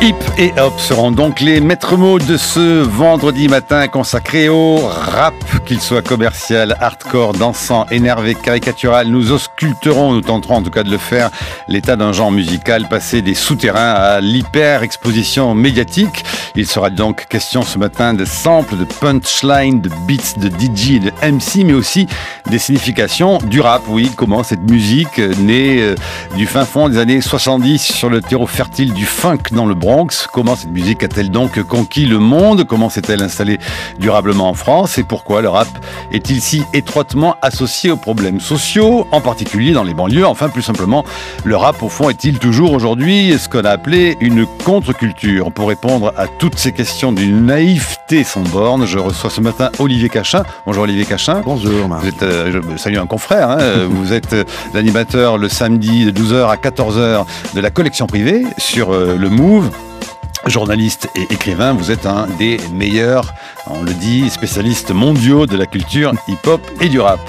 Hip et hop seront donc les maîtres mots de ce vendredi matin consacré au rap, qu'il soit commercial, hardcore, dansant, énervé, caricatural. Nous ausculterons, nous tenterons en tout cas de le faire, l'état d'un genre musical passé des souterrains à l'hyper-exposition médiatique. Il sera donc question ce matin de samples, de punchlines, de beats, de DJ et de MC, mais aussi des significations du rap. Oui, comment cette musique née du fin fond des années 70 sur le terreau fertile du funk dans le Bronx. Comment cette musique a-t-elle donc conquis le monde? Comment s'est-elle installée durablement en France? Et pourquoi le rap est-il si étroitement associé aux problèmes sociaux, en particulier dans les banlieues? Enfin, plus simplement, le rap, au fond, est-il toujours aujourd'hui ce qu'on a appelé une contre-culture? Pour répondre à toutes ces questions d'une naïveté sans borne, je reçois ce matin Olivier Cachin. Bonjour Olivier Cachin. Bonjour Marc. Vous êtes, je salue un confrère, vous êtes l'animateur le samedi de 12h à 14h de la collection privée sur le Move. Journaliste et écrivain, vous êtes un des meilleurs, on le dit, spécialistes mondiaux de la culture hip-hop et du rap.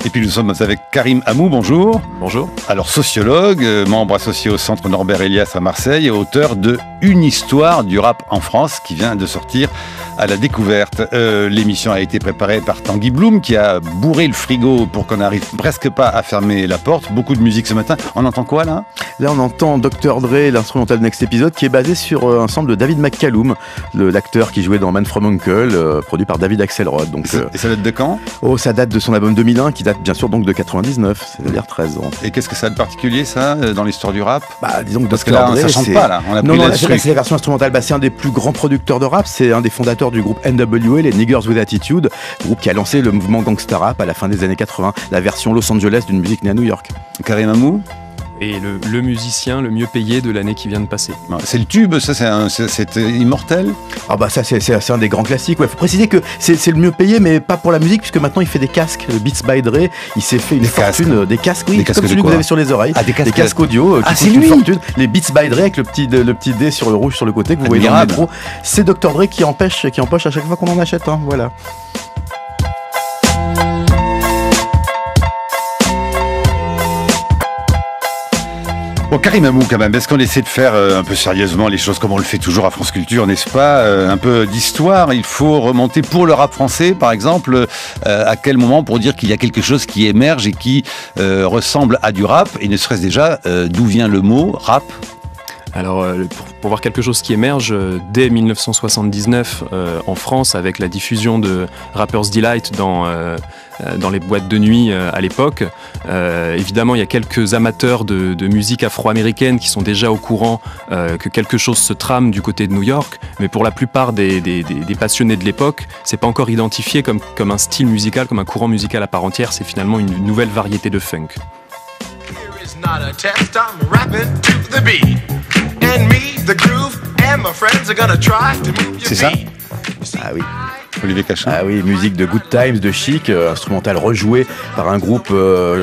Et puis nous sommes avec Karim Amou, bonjour. Bonjour. Alors sociologue, membre associé au Centre Norbert Elias à Marseille et auteur de Une histoire du rap en France qui vient de sortir à la découverte. L'émission a été préparée par Tanguy Bloom qui a bourré le frigo pour qu'on n'arrive presque pas à fermer la porte. Beaucoup de musique ce matin. On entend quoi là? Là on entend Dr. Dre, l'instrumental Next Episode, qui est basé sur un sample de David McCallum, l'acteur qui jouait dans Man from Uncle, produit par David Axelrod. Donc, et ça date de quand? Ça date de son album 2001 qui date bien sûr donc de 99, c'est-à-dire 13 ans. Et qu'est-ce que ça a de particulier ça dans l'histoire du rap? Disons que parce que là ça chante pas là. On a non, c'est la version instrumentale. C'est un des plus grands producteurs de rap, c'est un des fondateurs du groupe NWA, les Niggers with Attitude, groupe qui a lancé le mouvement gangsta rap à la fin des années 80, la version Los Angeles d'une musique née à New York. Karim Amou? Et le musicien le mieux payé de l'année qui vient de passer. C'est le tube, ça c'est immortel. Ça c'est un des grands classiques. Faut préciser que c'est le mieux payé, mais pas pour la musique, puisque maintenant il fait des casques. Beats by Dre, il s'est fait une fortune. Des casques, oui, comme celui que vous avez sur les oreilles. Des casques audio qui coûtent une fortune. Les Beats by Dre avec le petit D sur le rouge sur le côté que vous voyez dans le métro. C'est Dr. Dre qui empoche à chaque fois qu'on en achète. Voilà. Bon, Karim Amou, quand même, est-ce qu'on essaie de faire un peu sérieusement les choses comme on le fait toujours à France Culture, n'est-ce pas? Un peu d'histoire, il faut remonter pour le rap français, par exemple, à quel moment pour dire qu'il y a quelque chose qui émerge et qui ressemble à du rap, et ne serait-ce déjà d'où vient le mot rap? Alors, pour voir quelque chose qui émerge, dès 1979 en France, avec la diffusion de Rapper's Delight dans les boîtes de nuit à l'époque, évidemment, il y a quelques amateurs de musique afro-américaine qui sont déjà au courant que quelque chose se trame du côté de New York, mais pour la plupart des passionnés de l'époque, c'est pas encore identifié comme un style musical, comme un courant musical à part entière, c'est finalement une nouvelle variété de funk. Not a test, I'm rapping to the beat. And me, the groove, and my friends are gonna try to move your C'est ça? feet. Ah oui. Olivier Cachin. Ah oui, musique de Good Times, de Chic, instrumental rejoué par un groupe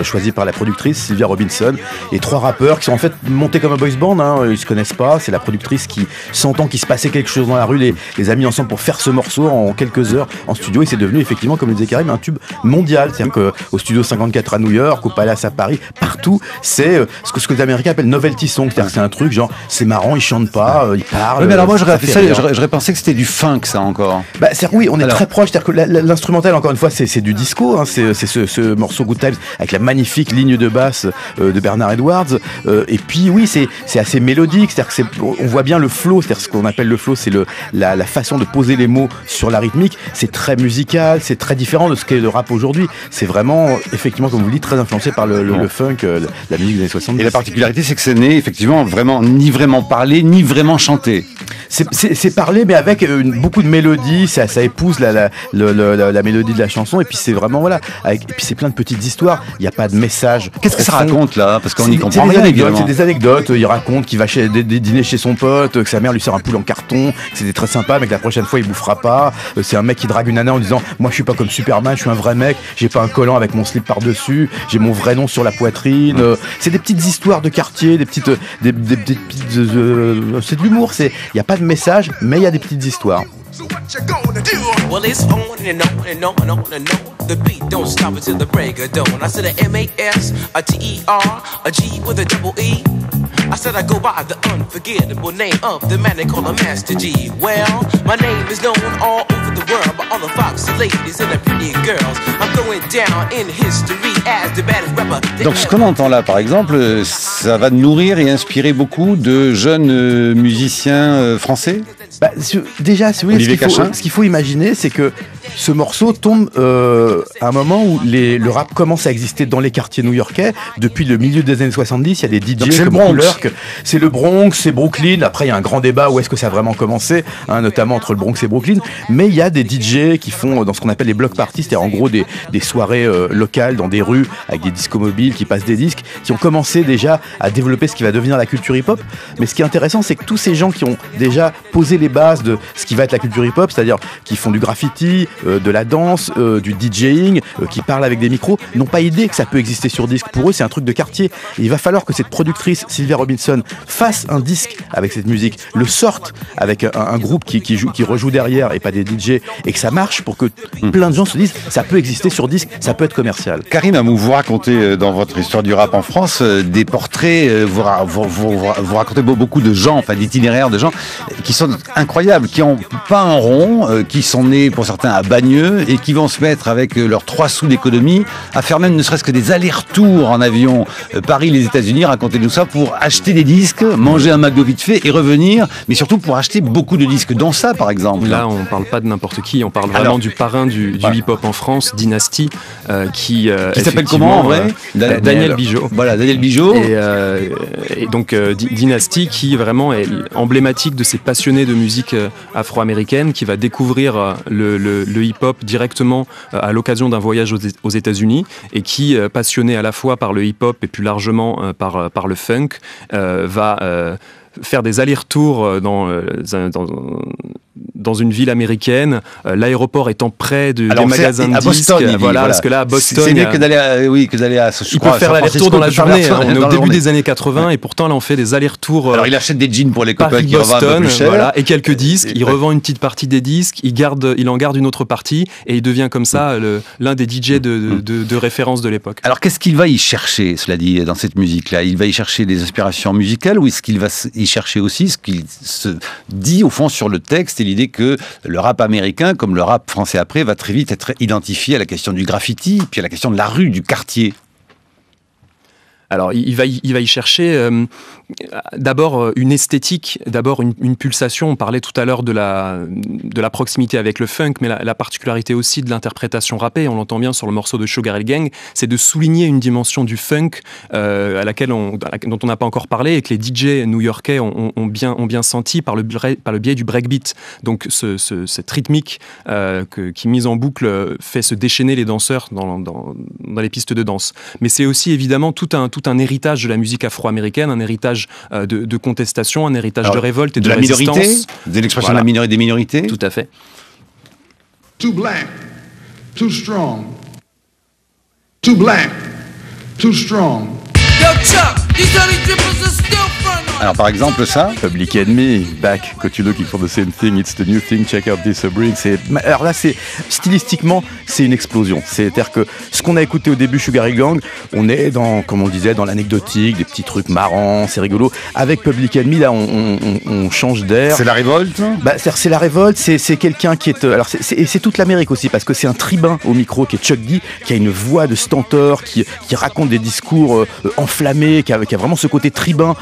choisi par la productrice Sylvia Robinson, et 3 rappeurs qui sont en fait montés comme un boys band, ils se connaissent pas, c'est la productrice qui, sentant qu'il se passait quelque chose dans la rue, les a mis ensemble pour faire ce morceau en quelques heures en studio, et c'est devenu effectivement, comme le disait Karim, un tube mondial, c'est-à-dire qu'au studio 54 à New York, au Palace à Paris, partout, c'est ce que les Américains appellent novelty song, c'est-à-dire que c'est un truc genre, c'est marrant, ils chantent pas, ils parlent. Oui, mais alors moi j'aurais pensé que c'était du funk ça encore. Oui, on est très proche, c'est-à-dire que l'instrumental, encore une fois, c'est du disco, c'est ce morceau Good Times avec la magnifique ligne de basse de Bernard Edwards, et puis oui, c'est assez mélodique, c'est-à-dire que on voit bien le flow, c'est-à-dire ce qu'on appelle le flow, c'est la façon de poser les mots sur la rythmique, c'est très musical, c'est très différent de ce qu'est le rap aujourd'hui, c'est vraiment, effectivement, comme vous le dites, très influencé par le funk, la musique des années 70. Et la particularité, c'est que ce n'est effectivement ni vraiment parlé, ni vraiment chanté. C'est parlé, mais avec beaucoup de mélodies, ça épouse blues, la mélodie de la chanson, et puis c'est vraiment voilà, et puis c'est plein de petites histoires. Il n'y a pas de message. Qu'est-ce que ça raconte là? Parce qu'on n'y comprend rien évidemment. C'est des anecdotes. Il raconte qu'il va dîner chez son pote, que sa mère lui sert un poulet en carton, que c'était très sympa, mais que la prochaine fois il bouffera pas. C'est un mec qui drague une nana en disant moi je suis pas comme Superman, je suis un vrai mec, j'ai pas un collant avec mon slip par dessus, j'ai mon vrai nom sur la poitrine. C'est des petites histoires de quartier, des petites c'est de l'humour. Il y a pas de message, mais il y a des petites histoires. So what you gonna do? Well, it's on and on and on and on and on. The beat don't stop until the break of dawn. I said a M-A-S, a T-E-R, a G with a double E. I said I go by the unforgettable name of the man they call a Master G. Well, my name is known all over the world by all the foxy ladies and the pretty girls. I'm going down in history as the baddest rapper. Donc ce qu'on entend là, par exemple, ça va nourrir et inspirer beaucoup de jeunes musiciens français. Bah, déjà, si vous voulez, ce qu'il faut imaginer, c'est que ce morceau tombe à un moment où le rap commence à exister dans les quartiers new-yorkais. Depuis le milieu des années 70, il y a des DJ comme Lurk. C'est le Bronx, c'est Brooklyn. Après, il y a un grand débat où est-ce que ça a vraiment commencé, notamment entre le Bronx et Brooklyn. Mais il y a des DJ qui font dans ce qu'on appelle les block parties, c'est-à-dire en gros des soirées locales dans des rues avec des discos mobiles qui passent des disques, qui ont commencé déjà à développer ce qui va devenir la culture hip-hop. Mais ce qui est intéressant, c'est que tous ces gens qui ont déjà posé les bases de ce qui va être la culture hip-hop, c'est-à-dire qui font du graffiti, de la danse, du DJing, qui parlent avec des micros, n'ont pas idée que ça peut exister sur disque. Pour eux, c'est un truc de quartier. Et il va falloir que cette productrice, Sylvia Robinson, fasse un disque avec cette musique, le sorte avec un groupe qui rejoue derrière et pas des DJ, et que ça marche pour que plein de gens se disent ça peut exister sur disque, ça peut être commercial. Karim Amou, vous racontez dans votre histoire du rap en France des portraits, vous racontez beaucoup de gens, enfin d'itinéraires de gens qui sont incroyables, qui ont pas un rond, qui sont nés pour certains à Bagneux et qui vont se mettre avec leurs 3 sous d'économie à faire même ne serait-ce que des allers-retours en avion Paris, les États-Unis, racontez-nous ça, pour acheter des disques, manger un McDo vite fait et revenir, mais surtout pour acheter beaucoup de disques, dont ça par exemple. Là, on parle pas de n'importe qui, on parle vraiment du parrain du hip-hop en France, Dynasty, qui s'appelle comment en vrai? Daniel Bigeaud. Voilà, Daniel Bigeaud. Et donc Dynasty qui vraiment est emblématique de ces passionnés de musique afro-américaine, qui va découvrir le hip-hop directement à l'occasion d'un voyage aux États-Unis, et qui, passionné à la fois par le hip-hop et plus largement par le funk, va faire des allers-retours dans une ville américaine, l'aéroport étant près des magasins de disques. Voilà, parce que là, à Boston, c'est mieux que d'aller à il peut faire l'aller-retour dans la journée. On est au début des années 80 et pourtant là, on fait des allers-retours. Alors, il achète des jeans pour les copains qui revendent un peu plus cher. Voilà, et quelques disques. Il revend une petite partie des disques. Il en garde une autre partie et il devient comme ça l'un des DJ de référence de l'époque. Alors, qu'est-ce qu'il va y chercher, cela dit, dans cette musique-là? Il va y chercher des inspirations musicales, ou est-ce qu'il va y chercher aussi ce qu'il se dit au fond sur le texte, et l'idée que le rap américain, comme le rap français après, va très vite être identifié à la question du graffiti, puis à la question de la rue, du quartier? Alors, il va y chercher d'abord une esthétique, d'abord une pulsation. On parlait tout à l'heure de la proximité avec le funk, mais la particularité aussi de l'interprétation rappée, on l'entend bien sur le morceau de Sugar Hill Gang, c'est de souligner une dimension du funk dont on n'a pas encore parlé, et que les DJ new-yorkais ont bien senti par le biais du breakbeat. Donc cette rythmique qui, mise en boucle, fait se déchaîner les danseurs dans les pistes de danse. Mais c'est aussi évidemment tout un héritage de la musique afro-américaine, un héritage de contestation, un héritage de révolte et de résistance. Minorité, de l'expression des minorités. Tout à fait. Too black, too strong. Too black, too strong. Yo, Chuck, these dirty drippers are still front. Alors par exemple ça, Public Enemy, Back, Got You Looking for the Same Thing, It's the New Thing, Check Out This Bring. Alors là, stylistiquement, c'est une explosion. C'est-à-dire que ce qu'on a écouté au début, Sugar Hill Gang, on est dans, comme on disait, dans l'anecdotique, des petits trucs marrants, c'est rigolo. Avec Public Enemy, là, on change d'air. C'est la révolte. C'est la révolte. C'est quelqu'un qui est. Alors c'est toute l'Amérique aussi, parce que c'est un tribun au micro qui est Chuck D, qui a une voix de stentor, qui raconte des discours enflammés, qui a vraiment ce côté tribun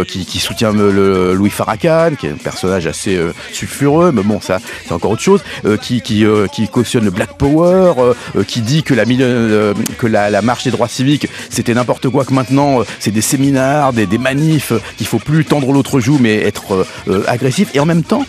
qui soutient Louis Farrakhan, qui est un personnage assez sulfureux, mais bon, ça c'est encore autre chose, qui cautionne le Black Power, qui dit que la marche des droits civiques c'était n'importe quoi, que maintenant c'est des séminaires, des manifs, qu'il faut plus tendre l'autre joue mais être agressif. Et en même temps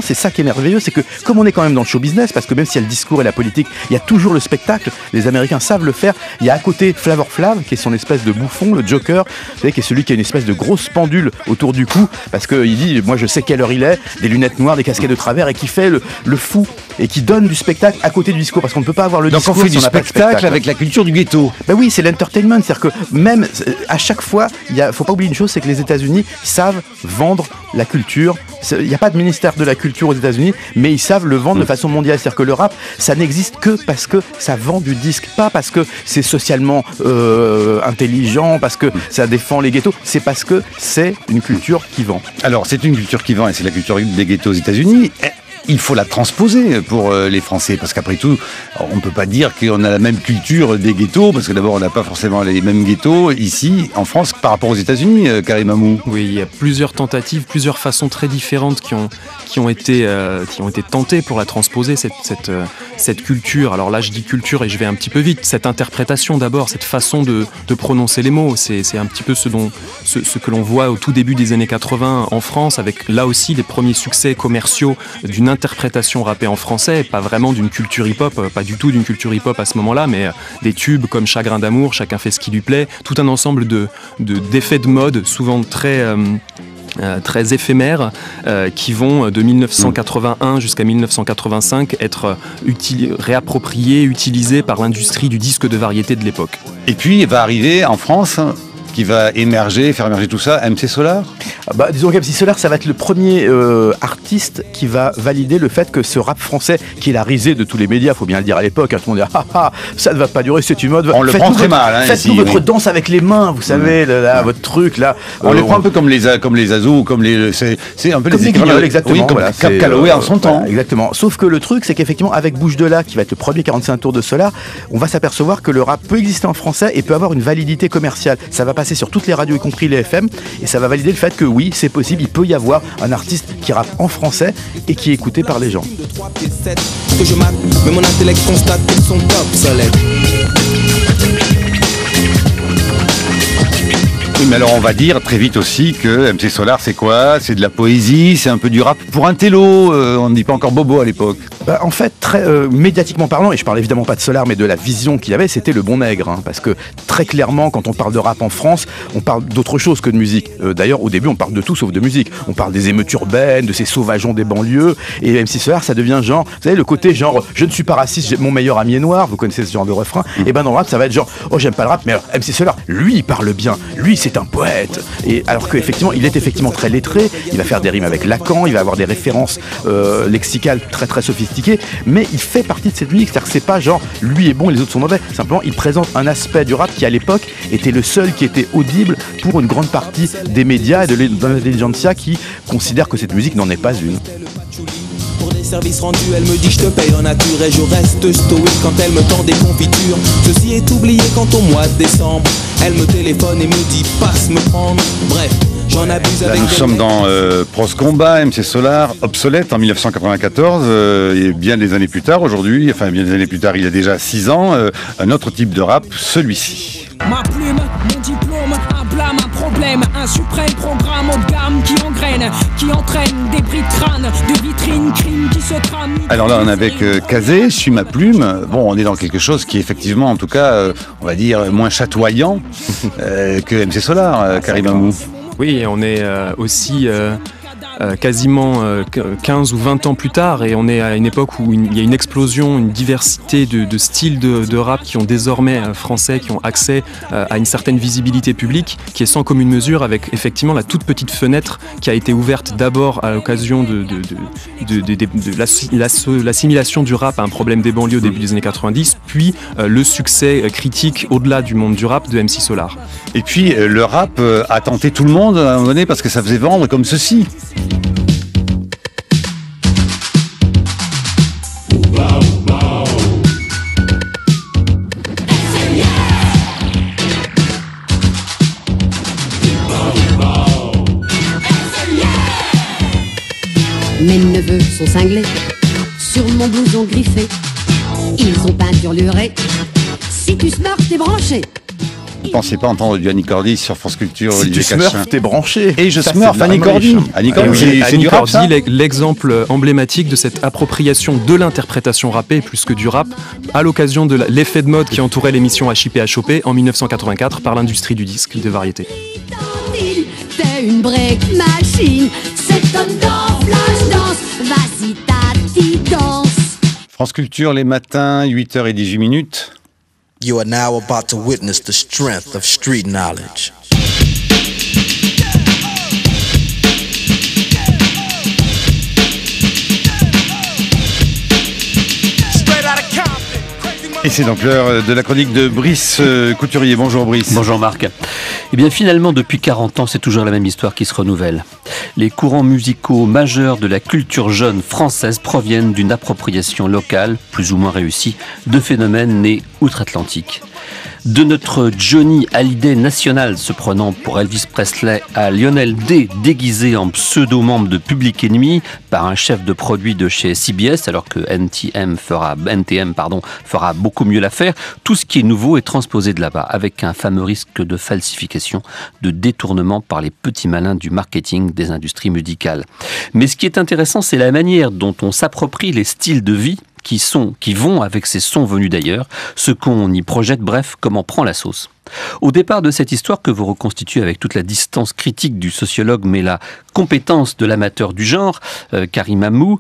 c'est ça qui est merveilleux, c'est que comme on est quand même dans le show business, parce que même s'il y a le discours et la politique, il y a toujours le spectacle. Les Américains savent le faire. Il y a à côté Flavor Flav, qui est son espèce de bouffon, le Joker, vous savez, qui est celui qui a une espèce de grosse pendule autour du cou, parce qu'il dit, moi je sais quelle heure il est, des lunettes noires, des casquettes de travers, et qui fait le fou, et qui donne du spectacle à côté du discours, parce qu'on ne peut pas avoir le discours. Donc on fait si du n'a pas de spectacle avec la culture du ghetto. Ben oui, c'est l'entertainment, c'est-à-dire que même à chaque fois, faut pas oublier une chose, c'est que les États-Unis savent vendre la culture. Il n'y a pas de ministère de la culture aux États-Unis, mais ils savent le vendre de façon mondiale. C'est-à-dire que le rap, ça n'existe que parce que ça vend du disque, pas parce que c'est socialement intelligent, parce que ça défend les ghettos. C'est parce que c'est une culture qui vend. Alors, c'est une culture qui vend et c'est la culture des ghettos aux États-Unis. Il faut la transposer pour les Français, parce qu'après tout, on ne peut pas dire qu'on a la même culture des ghettos, parce que d'abord, on n'a pas forcément les mêmes ghettos ici, en France, par rapport aux États-Unis, Karim Amou. Oui, il y a plusieurs tentatives, plusieurs façons très différentes qui ont été tentées pour la transposer, cette culture. Alors là, je dis culture et je vais un petit peu vite. Cette interprétation d'abord, cette façon de prononcer les mots, c'est un petit peu ce que l'on voit au tout début des années 80 en France, avec là aussi les premiers succès commerciaux d'une interprétation rappée en français, pas vraiment d'une culture hip-hop, pas du tout d'une culture hip-hop à ce moment-là, mais des tubes comme Chagrin d'amour, Chacun fait ce qui lui plaît, tout un ensemble d'effets de mode, souvent très éphémères, qui vont de 1981 jusqu'à 1985 être réappropriés, utilisés par l'industrie du disque de variété de l'époque. Et puis, il va arriver en France, qui va faire émerger tout ça, MC Solar. Disons que MC Solar, ça va être le premier artiste qui va valider le fait que ce rap français, qui est la risée de tous les médias, faut bien le dire à l'époque, tout le monde dit ça ne va pas durer, c'est une mode. On le prend très mal. Faites-nous votre danse avec les mains, vous savez, votre truc là. On les prend un peu comme les Azous, c'est un peu comme les Guignols, exactement. Oui, comme Cap Calloway en son temps. Exactement. Sauf que le truc, c'est qu'effectivement, avec Bouche de là, qui va être le premier 45 tours de Solar, on va s'apercevoir que le rap peut exister en français et peut avoir une validité commerciale. Ça va passer sur toutes les radios, y compris les FM, et ça va valider le fait que oui, c'est possible, il peut y avoir un artiste qui rappe en français et qui est écouté par les gens. Que je mate, mais mon intellect constate qu'ils sont obsolètes. Oui, mais alors on va dire très vite aussi que MC Solar, c'est quoi? C'est de la poésie, c'est un peu du rap pour un télo, on ne dit pas encore bobo à l'époque. En fait, très médiatiquement parlant, et je parle évidemment pas de Solar, mais de la vision qu'il avait, c'était le bon nègre, parce que très clairement, quand on parle de rap en France, on parle d'autre chose que de musique. D'ailleurs, au début, on parle de tout sauf de musique. On parle des émeutes urbaines, de ces sauvageons des banlieues, et MC Solar, ça devient genre, vous savez, le côté genre, je ne suis pas raciste, mon meilleur ami est noir, vous connaissez ce genre de refrain, et dans le rap, ça va être genre, oh, j'aime pas le rap, mais alors, MC Solar, lui, il parle bien, lui, c'est un poète. Et alors qu'effectivement, il est effectivement très lettré, il va faire des rimes avec Lacan, il va avoir des références lexicales très très sophistiquées, mais il fait partie de cette musique, c'est-à-dire que c'est pas genre lui est bon et les autres sont mauvais, simplement il présente un aspect du rap qui à l'époque était le seul qui était audible pour une grande partie des médias et de l'intelligentsia qui considèrent que cette musique n'en est pas une. Pour des services rendus, elle me dit je te paye en nature et je reste stoïque quand elle me tend des confitures. Ceci est oublié quand au mois de décembre, elle me téléphone et me dit passe me prendre. Bref, j'en abuse là, avec nous sommes dans Pros Combat, MC Solar, obsolète en 1994, et bien des années plus tard aujourd'hui, enfin bien des années plus tard, il y a déjà 6 ans, un autre type de rap, celui-ci. Ma plume, mon diplôme, un blâme, un problème, un suprême programme haut de gamme qui engraine, qui entraîne des bris de crâne, de vitrines, crimes qui se trament. Alors là, on est avec Kazé, Suis ma plume. Bon, on est dans quelque chose qui est effectivement, en tout cas, on va dire, moins chatoyant que MC Solar, Karim Amou. Oui, on est aussi quasiment 15 ou 20 ans plus tard, et on est à une époque où il y a une explosion, une diversité de styles de rap qui ont désormais français, qui ont accès à une certaine visibilité publique, qui est sans commune mesure avec effectivement la toute petite fenêtre qui a été ouverte d'abord à l'occasion de l'assimilation du rap à un problème des banlieues au début des années 90, puis le succès critique au-delà du monde du rap de MC Solar. Et puis le rap a tenté tout le monde à un moment donné parce que ça faisait vendre comme ceci. cinglés sur mon blouson griffé. Ils ont peinturluré. Si tu smurfs, t'es branché. Vous ne pensez pas entendre du Annie Cordy sur France Culture, Si Olivier tu smurfs, Cachin. t'es branché. Et je Ça, smurf c'est de la Annie Cordy. Revolution. Annie Cordy, c'est Annie du rap, ça. Cordy, l'exemple emblématique de cette appropriation de l'interprétation rappée plus que du rap, à l'occasion de l'effet de mode qui entourait l'émission HIP HOP en 1984 par l'industrie du disque de variété. T'es une break machine, c'est un dans flash dance. Vas-y, tati, danse. France Culture, les matins, 8h18. You are now about to witness the strength of street knowledge. Et c'est donc l'heure de la chronique de Brice Couturier. Bonjour Brice. Bonjour Marc. Eh bien finalement, depuis 40 ans, c'est toujours la même histoire qui se renouvelle. Les courants musicaux majeurs de la culture jeune française proviennent d'une appropriation locale, plus ou moins réussie, de phénomènes nés outre-Atlantique. De notre Johnny Hallyday national se prenant pour Elvis Presley à Lionel D déguisé en pseudo-membre de Public Enemy par un chef de produit de chez CBS alors que NTM fera beaucoup mieux l'affaire, tout ce qui est nouveau est transposé de là-bas avec un fameux risque de falsification, de détournement par les petits malins du marketing des industries musicales. Mais ce qui est intéressant, c'est la manière dont on s'approprie les styles de vie qui vont avec ces sons venus d'ailleurs, ce qu'on y projette, bref, comment prend la sauce. Au départ de cette histoire que vous reconstituez avec toute la distance critique du sociologue mais la compétence de l'amateur du genre, Karim Amou,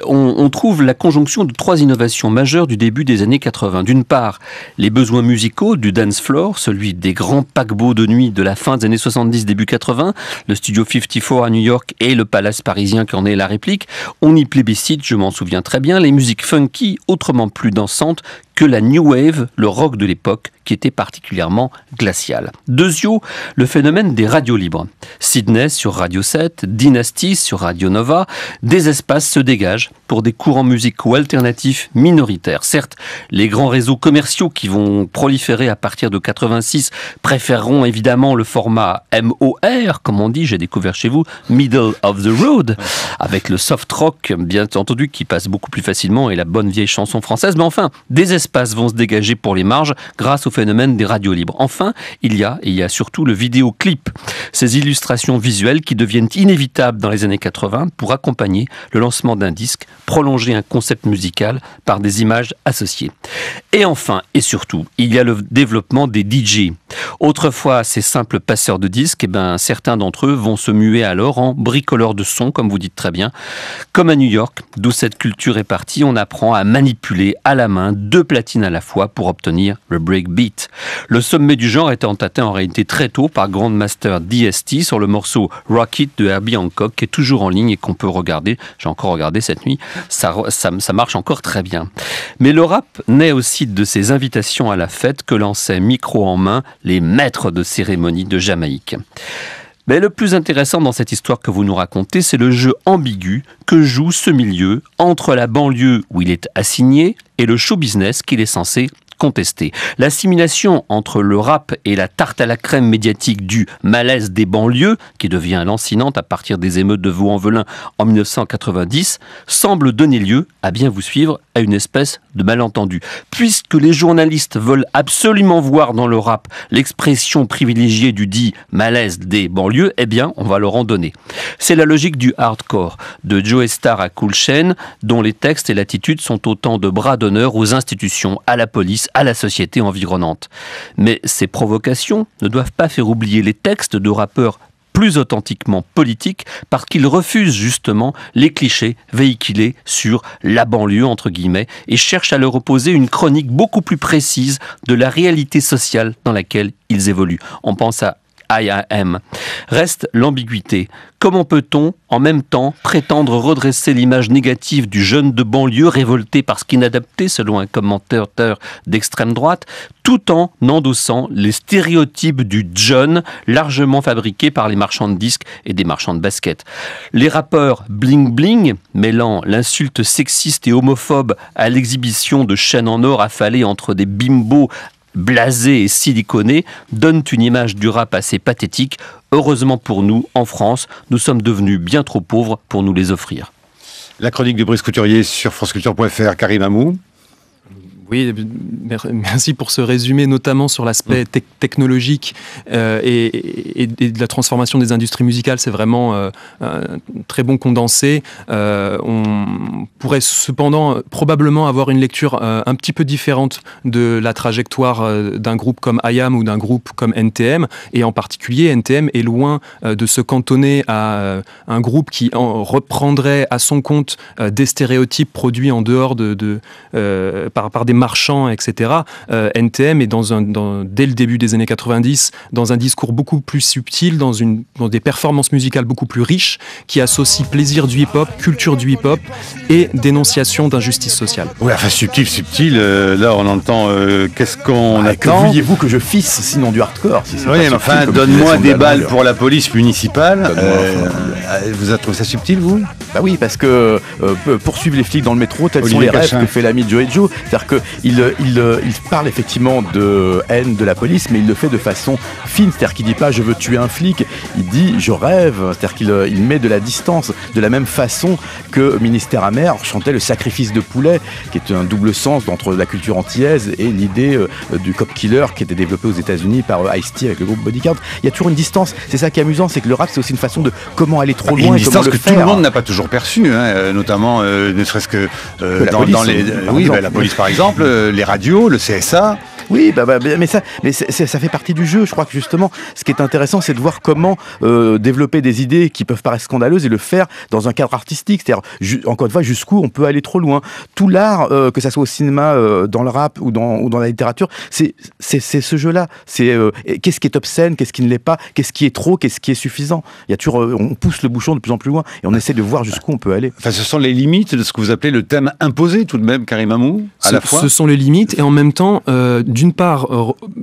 on trouve la conjonction de 3 innovations majeures du début des années 80. D'une part, les besoins musicaux du dance floor, celui des grands paquebots de nuit de la fin des années 70, début 80, le Studio 54 à New York et le Palace parisien qui en est la réplique. On y plébiscite, je m'en souviens très bien, les musiques funky, autrement plus dansantes que la New Wave, le rock de l'époque, qui était particulièrement glacial. Deuxièmement, le phénomène des radios libres. Sydney sur Radio 7, Dynasty sur Radio Nova, des espaces se dégagent pour des courants musicaux alternatifs minoritaires. Certes, les grands réseaux commerciaux qui vont proliférer à partir de 86 préféreront évidemment le format MOR, comme on dit, j'ai découvert chez vous, Middle of the Road, avec le soft rock, bien entendu, qui passe beaucoup plus facilement et la bonne vieille chanson française. Mais enfin, des espaces vont se dégager pour les marges grâce au phénomène des radios libres. Enfin, il y a surtout le vidéoclip. Ces illustrations visuelles qui deviennent inévitables dans les années 80 pour accompagner le lancement d'un disque, prolonger un concept musical par des images associées. Et enfin, et surtout, il y a le développement des DJ. Autrefois, ces simples passeurs de disques, certains d'entre eux vont se muer alors en bricoleurs de sons, comme vous dites très bien. Comme à New York, d'où cette culture est partie, on apprend à manipuler à la main 2 platines à la fois pour obtenir le breakbeat. Le sommet du genre était atteint en réalité très tôt par Grandmaster DST sur le morceau Rock It de Herbie Hancock qui est toujours en ligne et qu'on peut regarder. J'ai encore regardé cette nuit. Ça marche encore très bien. Mais le rap naît aussi de ces invitations à la fête que lançaient micro en main les maîtres de cérémonie de Jamaïque. Mais le plus intéressant dans cette histoire que vous nous racontez, c'est le jeu ambigu que joue ce milieu entre la banlieue où il est assigné et le show business qu'il est censé contester. L'assimilation entre le rap et la tarte à la crème médiatique du malaise des banlieues, qui devient lancinante à partir des émeutes de Vaux-en-Velin en 1990, semble donner lieu, à bien vous suivre, à une espèce de malentendu. Puisque les journalistes veulent absolument voir dans le rap l'expression privilégiée du dit malaise des banlieues, on va leur en donner. C'est la logique du hardcore, de Joe Starr à Cool Chain, dont les textes et l'attitude sont autant de bras d'honneur aux institutions, à la police, à la société environnante. Mais ces provocations ne doivent pas faire oublier les textes de rappeurs plus authentiquement politiques parce qu'ils refusent justement les clichés véhiculés sur la banlieue entre guillemets et cherchent à leur opposer une chronique beaucoup plus précise de la réalité sociale dans laquelle ils évoluent. On pense à I.A.M. Reste l'ambiguïté. Comment peut-on, en même temps, prétendre redresser l'image négative du jeune de banlieue révolté parce qu'inadapté, selon un commentateur d'extrême droite, tout en endossant les stéréotypes du jeune largement fabriqués par les marchands de disques et des marchands de baskets. Les rappeurs bling-bling, mêlant l'insulte sexiste et homophobe à l'exhibition de chaînes en or affalées entre des bimbos blasés et siliconés, donnent une image du rap assez pathétique. Heureusement pour nous, en France, nous sommes devenus bien trop pauvres pour nous les offrir. La chronique de Brice Couturier sur franceculture.fr, Karim Amou. Oui, merci pour ce résumé, notamment sur l'aspect technologique et de la transformation des industries musicales. C'est vraiment un très bon condensé. On pourrait cependant probablement avoir une lecture un petit peu différente de la trajectoire d'un groupe comme IAM ou d'un groupe comme NTM. Et en particulier, NTM est loin de se cantonner à un groupe qui reprendrait à son compte des stéréotypes produits en dehors par des marchands, etc. NTM est dès le début des années 90 dans un discours beaucoup plus subtil, dans des performances musicales beaucoup plus riches, qui associent plaisir du hip-hop, culture du hip-hop et dénonciation d'injustice sociale. Oui, enfin subtil, là on entend qu'est-ce qu'on attend. Que vouliez-vous que je fisse sinon du hardcore si oui, mais enfin, donne-moi des balles pour la police municipale. Vous avez trouvé ça subtil, vous? Bah oui, parce que poursuivre les flics dans le métro, tels sont les rêves que fait l'ami Joey Joe. C'est-à-dire que il parle effectivement de haine de la police, mais il le fait de façon fine. C'est-à-dire qu'il dit pas je veux tuer un flic, il dit je rêve. C'est-à-dire qu'il met de la distance, de la même façon que Ministère amer chantait le sacrifice de poulet, qui est un double sens entre la culture antillaise et l'idée du cop killer qui était développé aux États-Unis par Ice-T avec le groupe Bodyguard. Il y a toujours une distance. C'est ça qui est amusant, c'est que le rap c'est aussi une façon de comment aller trop loin. Une distance que tout le monde n'a pas toujours perçue, notamment ne serait-ce que dans les la police par exemple, les radios, le CSA. Oui, mais ça fait partie du jeu. Je crois que justement, ce qui est intéressant, c'est de voir comment développer des idées qui peuvent paraître scandaleuses et le faire dans un cadre artistique. C'est-à-dire, encore une fois, jusqu'où on peut aller trop loin. Tout l'art, que ça soit au cinéma, dans le rap ou dans la littérature, c'est ce jeu-là. C'est qu'est-ce qui est obscène, qu'est-ce qui ne l'est pas, qu'est-ce qui est trop, qu'est-ce qui est suffisant. Il y a toujours, on pousse le bouchon de plus en plus loin et on essaie de voir jusqu'où on peut aller. Enfin, ce sont les limites de ce que vous appelez le thème imposé, tout de même, Karim Amou, à la fois. Ce sont les limites et en même temps, d'une part,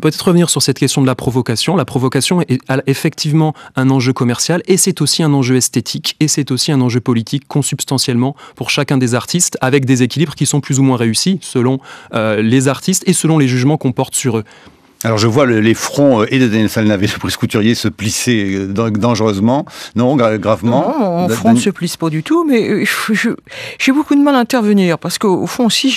peut-être revenir sur cette question de la provocation. La provocation est effectivement un enjeu commercial et c'est aussi un enjeu esthétique et c'est aussi un enjeu politique consubstantiellement pour chacun des artistes avec des équilibres qui sont plus ou moins réussis selon les artistes et selon les jugements qu'on porte sur eux. Alors je vois les fronts et de Daniel Salnavet et de Brice Couturier se plisser dangereusement, non, gravement. Non, mon front ne se plisse pas du tout, mais j'ai beaucoup de mal à intervenir parce qu'au fond, si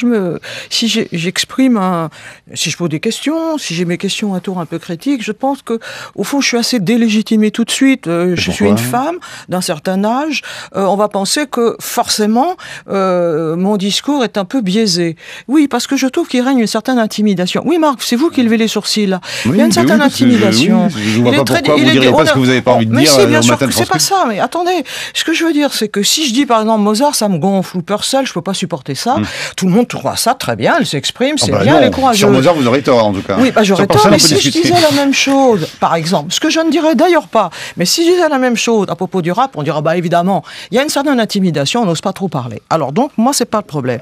j'exprime, si je pose des questions, si j'ai mes questions à tour un peu critiques, je pense que au fond, je suis assez délégitimé tout de suite. Je suis une femme d'un certain âge. On va penser que forcément mon discours est un peu biaisé. Oui, parce que je trouve qu'il règne une certaine intimidation. Oui, Marc, c'est vous qui levez les sourcils. Là. Oui, il y a une certaine intimidation. Je ne vois pas pourquoi vous ne diriez pas ce que vous n'avez pas envie de dire. Mais si, bien sûr que c'est pas ça. Mais attendez, ce que je veux dire, c'est que si je dis par exemple Mozart, ça me gonfle, ou Purcell, je ne peux pas supporter ça. Tout le monde trouve ça très bien, elle s'exprime, c'est bien, elle est courageuse. Sur Mozart, vous aurez tort en tout cas. Oui, j'aurais tort, mais si je disais la même chose, par exemple, ce que je ne dirais d'ailleurs pas, mais si je disais la même chose à propos du rap, on dirait évidemment, il y a une certaine intimidation, on n'ose pas trop parler. Alors donc, moi, c'est pas le problème.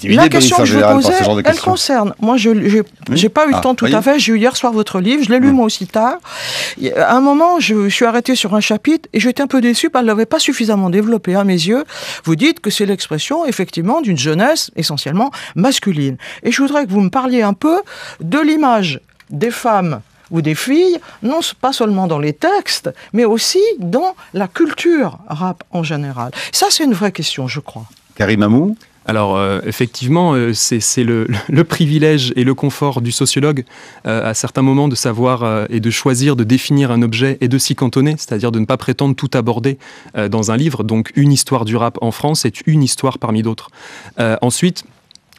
La question que je vous posais, elle concerne. Moi, je n'ai pas eu le temps tout à fait. J'ai eu hier soir votre livre, je l'ai lu moi aussi tard. À un moment, je suis arrêté sur un chapitre et j'étais un peu déçu parce qu'elle ne l'avait pas suffisamment développé à mes yeux. Vous dites que c'est l'expression, effectivement, d'une jeunesse essentiellement masculine. Et je voudrais que vous me parliez un peu de l'image des femmes ou des filles, non pas seulement dans les textes, mais aussi dans la culture rap en général. Ça, c'est une vraie question, je crois. Karim Amou ? Alors, effectivement, c'est le privilège et le confort du sociologue, à certains moments, de savoir et de choisir de définir un objet et de s'y cantonner, c'est-à-dire de ne pas prétendre tout aborder dans un livre. Donc, une histoire du rap en France est une histoire parmi d'autres. Ensuite,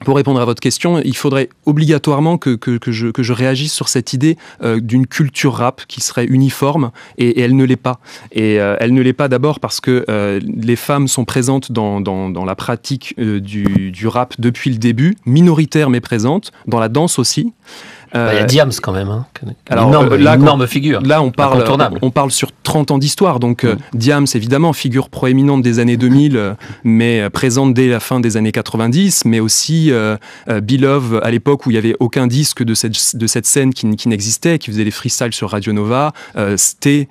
pour répondre à votre question, il faudrait obligatoirement que je réagisse sur cette idée d'une culture rap qui serait uniforme, et elle ne l'est pas. Et elle ne l'est pas d'abord parce que les femmes sont présentes dans la pratique du rap depuis le début, minoritaires mais présentes, dans la danse aussi. Il y a Diams quand même, hein. Alors, énorme figure. Là, on parle sur 30 ans d'histoire, donc Diams, évidemment, figure proéminente des années 2000, mais présente dès la fin des années 90, mais aussi Beloved, à l'époque où il n'y avait aucun disque de cette scène qui n'existait, qui faisait les freestyles sur Radio Nova, Sté,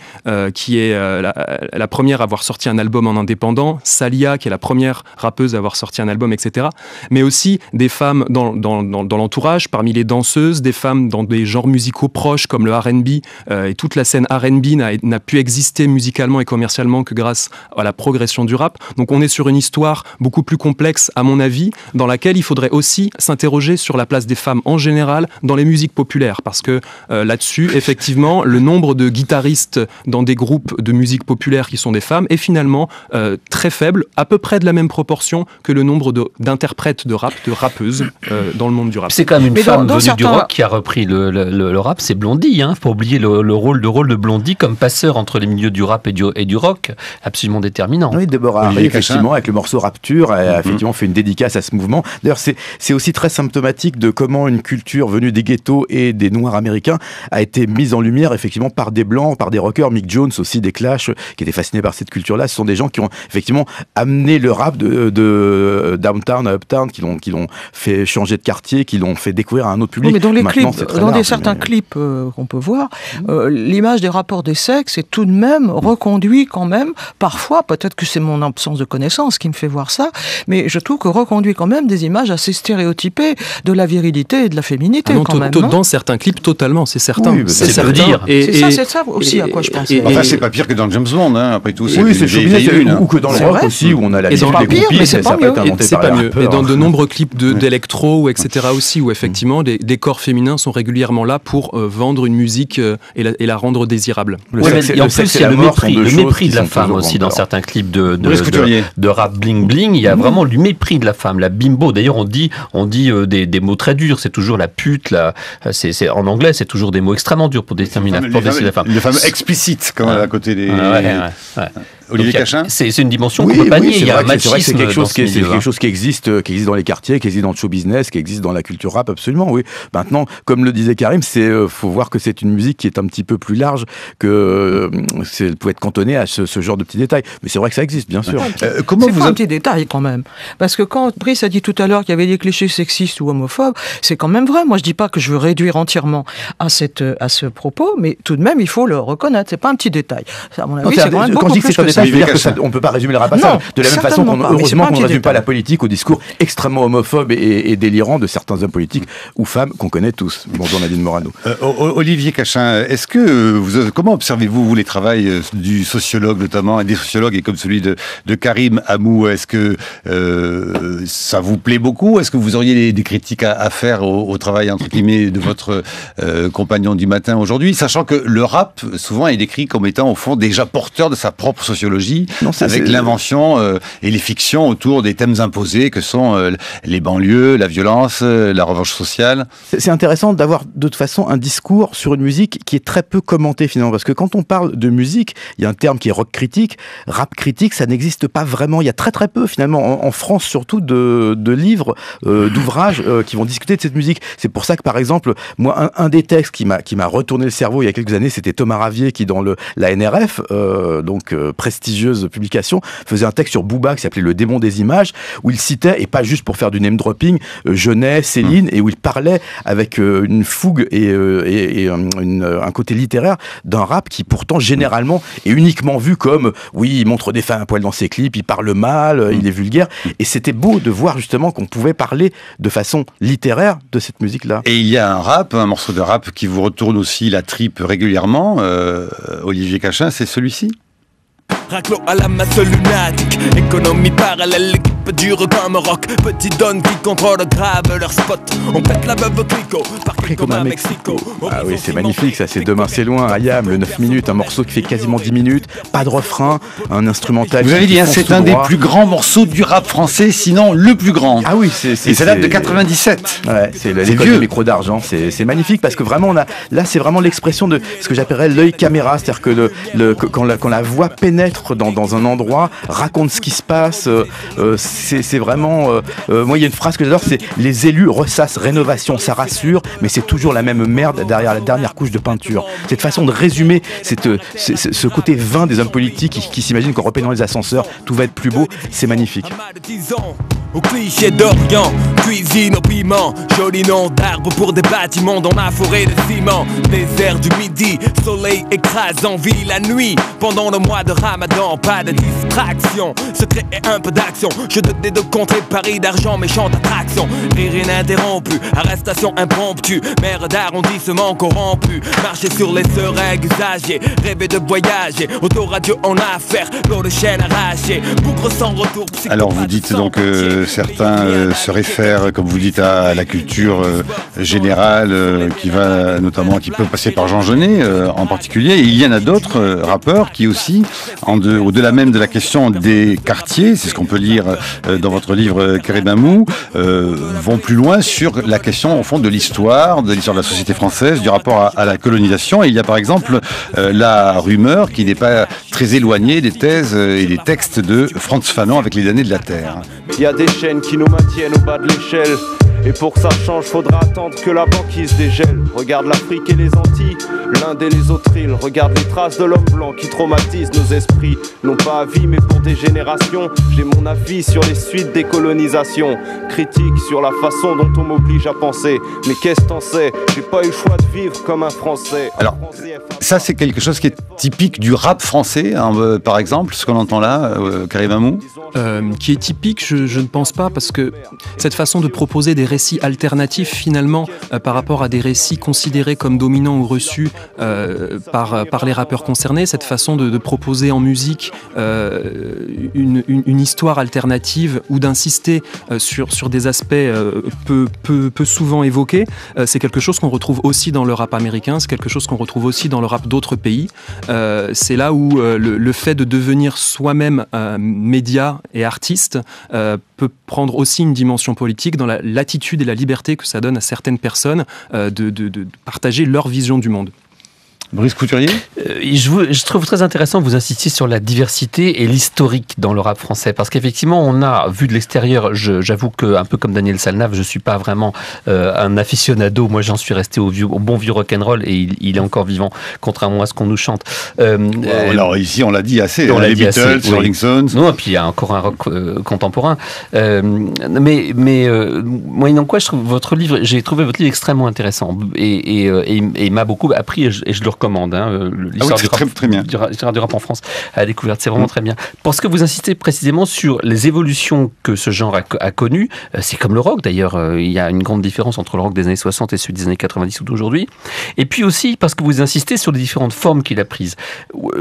qui est la première à avoir sorti un album en indépendant, Salia, qui est la première rappeuse à avoir sorti un album, etc. Mais aussi des femmes dans l'entourage, parmi les danseuses, des femmes femmes dans des genres musicaux proches comme le R&B, et toute la scène R&B n'a pu exister musicalement et commercialement que grâce à la progression du rap. Donc on est sur une histoire beaucoup plus complexe, à mon avis, dans laquelle il faudrait aussi s'interroger sur la place des femmes en général dans les musiques populaires, parce que là-dessus, effectivement, le nombre de guitaristes dans des groupes de musique populaire qui sont des femmes est finalement très faible, à peu près de la même proportion que le nombre d'interprètes de rap, de rappeuses dans le monde du rap. C'est quand même une femme venue du rock qui a repris le rap, c'est Blondie, hein. Faut pas oublier le rôle de Blondie comme passeur entre les milieux du rap et du rock, absolument déterminant. Oui, Deborah Harry, effectivement, avec le morceau Rapture, a effectivement fait une dédicace à ce mouvement. D'ailleurs, c'est aussi très symptomatique de comment une culture venue des ghettos et des Noirs américains a été mise en lumière, effectivement, par des Blancs, par des rockers, Mick Jones aussi, des Clash, qui étaient fascinés par cette culture-là. Ce sont des gens qui ont, effectivement, amené le rap de downtown à uptown, qui l'ont fait changer de quartier, qui l'ont fait découvrir à un autre public. Oui, mais dans les clips, certains clips qu'on peut voir, l'image des rapports des sexes est tout de même reconduit quand même, parfois, peut-être que c'est mon absence de connaissance qui me fait voir ça, mais je trouve que reconduit quand même des images assez stéréotypées de la virilité et de la féminité quand même. Dans certains clips, totalement, c'est certain. Oui, c'est ça veut dire. C'est ça aussi à quoi je pense. Enfin, c'est pas pire que dans James Bond, hein, après tout. Oui, c'est ou que dans le rock aussi, où on a la musique des groupies, c'est pas mieux. C'est pas mieux. Et dans de nombreux clips d'électro, etc. aussi, où effectivement, des corps féminins sont régulièrement là pour vendre une musique et la rendre désirable. Et en plus, il y a le mépris de la femme aussi dans certains clips de rap bling bling. Il y a vraiment le mépris de la femme, la bimbo. D'ailleurs, on dit des mots très durs. C'est toujours la pute. En anglais, c'est toujours des mots extrêmement durs pour déterminer la femme. Le fameux explicite, comme à côté des. Olivier Cachin, c'est une dimension qu'on peut pas nier. Il y a un machisme. C'est quelque chose qui existe dans les quartiers, qui existe dans le show business, qui existe dans la culture rap, absolument. Oui. Maintenant, comme le disait Karim, faut voir que c'est une musique qui est un petit peu plus large que elle peut être cantonnée à ce genre de petits détails. Mais c'est vrai que ça existe, bien sûr. C'est pas un petit détail quand même, parce que quand Brice a dit tout à l'heure qu'il y avait des clichés sexistes ou homophobes, c'est quand même vrai. Moi, je dis pas que je veux réduire entièrement à ce propos, mais tout de même, il faut le reconnaître. C'est pas un petit détail. À mon avis, c'est quand même beaucoup plus que ça. Ça veut dire qu'on ne peut pas résumer le rap à ça. De la même façon heureusement qu'on ne résume pas la politique au discours extrêmement homophobe et délirant de certains hommes politiques ou femmes qu'on connaît tous. Bonjour Nadine Morano. Olivier Cachin, comment observez-vous les travaux du sociologue notamment, et des sociologues et comme celui de Karim Amou? Est-ce que ça vous plaît beaucoup? Est-ce que vous auriez des critiques à faire au travail entre guillemets de votre compagnon du matin aujourd'hui, sachant que le rap souvent est décrit comme étant au fond déjà porteur de sa propre sociologie, avec l'invention et les fictions autour des thèmes imposés que sont les banlieues, la violence, la revanche sociale. C'est intéressant d'avoir de toute façon un discours sur une musique qui est très peu commenté finalement, parce que quand on parle de musique, il y a un terme qui est rock critique, rap critique, ça n'existe pas vraiment. Il y a très très peu finalement en France surtout de livres, d'ouvrages qui vont discuter de cette musique. C'est pour ça que par exemple, moi un des textes qui m'a retourné le cerveau il y a quelques années, c'était Thomas Ravier qui dans la NRF, prestigieuse publication, faisait un texte sur Booba qui s'appelait Le démon des images, où il citait, et pas juste pour faire du name dropping, Genet, Céline, et où il parlait avec une fougue et un côté littéraire d'un rap qui pourtant généralement est uniquement vu comme oui, il montre des femmes à poil dans ses clips, il parle mal, il est vulgaire, et c'était beau de voir justement qu'on pouvait parler de façon littéraire de cette musique-là. Et il y a un morceau de rap qui vous retourne aussi la tripe régulièrement, Olivier Cachin, c'est celui-ci? Raclo à la masse lunatique, économie parallèle, l'équipe dure comme rock. Petit donne qui contrôle grave leur spot. On pète la veuve Clico, parquet comme à Mexico. Ah oui, c'est magnifique ça, c'est Demain c'est loin, Ayam, le 9 minutes, un morceau qui fait quasiment 10 minutes, pas de refrain, un instrumental. Vous avez dit, c'est un des plus grands morceaux du rap français, sinon le plus grand. Ah oui, et ça date de 97. Ouais, c'est l'école du micro d'argent, c'est magnifique parce que vraiment, là c'est vraiment l'expression de ce que j'appellerais l'œil caméra, c'est-à-dire que quand la voix pénètre dans un endroit, raconte ce qui se passe, c'est vraiment... moi, il y a une phrase que j'adore, c'est « Les élus ressassent rénovation, ça rassure, mais c'est toujours la même merde derrière la dernière couche de peinture. » Cette façon de résumer ce côté vain des hommes politiques qui s'imaginent qu'en repeignant les ascenseurs, tout va être plus beau, c'est magnifique. Au cliché d'Orient, cuisine au piment, joli nom d'arbre pour des bâtiments dans ma forêt de ciment. Désert du midi, soleil écrasant, vie la nuit. Pendant le mois de Ramadan, pas de distraction, secret et un peu d'action. Je des deux contrées, Paris d'argent, méchante attraction. Rire ininterrompu, arrestation impromptue, maire d'arrondissement corrompu. Marcher sur les seringues usagées, rêver de voyager, autoradio en affaires, l'eau de chaîne arrachée, bougre sans retour. Alors vous dites donc certains se réfèrent, comme vous dites, à la culture générale qui va notamment, qui peut passer par Jean Genet en particulier. Et il y en a d'autres rappeurs qui aussi, au-delà même de la question des quartiers, c'est ce qu'on peut lire dans votre livre Karim Amou, vont plus loin sur la question au fond de l'histoire de la société française, du rapport à la colonisation. Et il y a par exemple la rumeur qui n'est pas très éloignée des thèses et des textes de Frantz Fanon avec les damnés de la terre. Il y a des chaînes qui nous maintiennent au bas de l'échelle. Et pour que ça change, faudra attendre que la banquise dégèle. Regarde l'Afrique et les Antilles, l'Inde et les autres îles. Regarde les traces de l'homme blanc qui traumatisent nos esprits. Non pas à vie mais pour des générations. J'ai mon avis sur les suites des colonisations. Critique sur la façon dont on m'oblige à penser. Mais qu'est-ce que t'en sais? J'ai pas eu le choix de vivre comme un Français. Alors, ça c'est quelque chose qui est typique du rap français, hein, par exemple, ce qu'on entend là, Karim Amou. Qui est typique, je ne pense pas, parce que cette façon de proposer des récits alternatifs finalement par rapport à des récits considérés comme dominants ou reçus par les rappeurs concernés, cette façon de proposer en musique une histoire alternative ou d'insister sur des aspects peu souvent évoqués, c'est quelque chose qu'on retrouve aussi dans le rap américain, c'est quelque chose qu'on retrouve aussi dans le rap d'autres pays. C'est là où le fait de devenir soi-même média et artiste peut prendre aussi une dimension politique dans la latitude et la liberté que ça donne à certaines personnes de partager leur vision du monde. Brice Couturier ? Je trouve très intéressant que vous insistiez sur la diversité et l'historique dans le rap français, parce qu'effectivement on a vu de l'extérieur, j'avoue que un peu comme Daniel Salnave, je suis pas vraiment un aficionado, moi j'en suis resté au bon vieux rock'n'roll et il est encore vivant, contrairement à ce qu'on nous chante. Alors ici on l'a dit assez, on l'a les dit Beatles, assez, Rolling Stones. Non, et puis il y a encore un rock contemporain. Mais moyennant quoi, j'ai trouvé votre livre extrêmement intéressant et il m'a beaucoup appris et je le recommande, l'histoire du rap en France à la découverte, c'est vraiment très bien. Parce que vous insistez précisément sur les évolutions que ce genre a connues, c'est comme le rock d'ailleurs, il y a une grande différence entre le rock des années 60 et celui des années 90 ou d'aujourd'hui, et puis aussi parce que vous insistez sur les différentes formes qu'il a prises.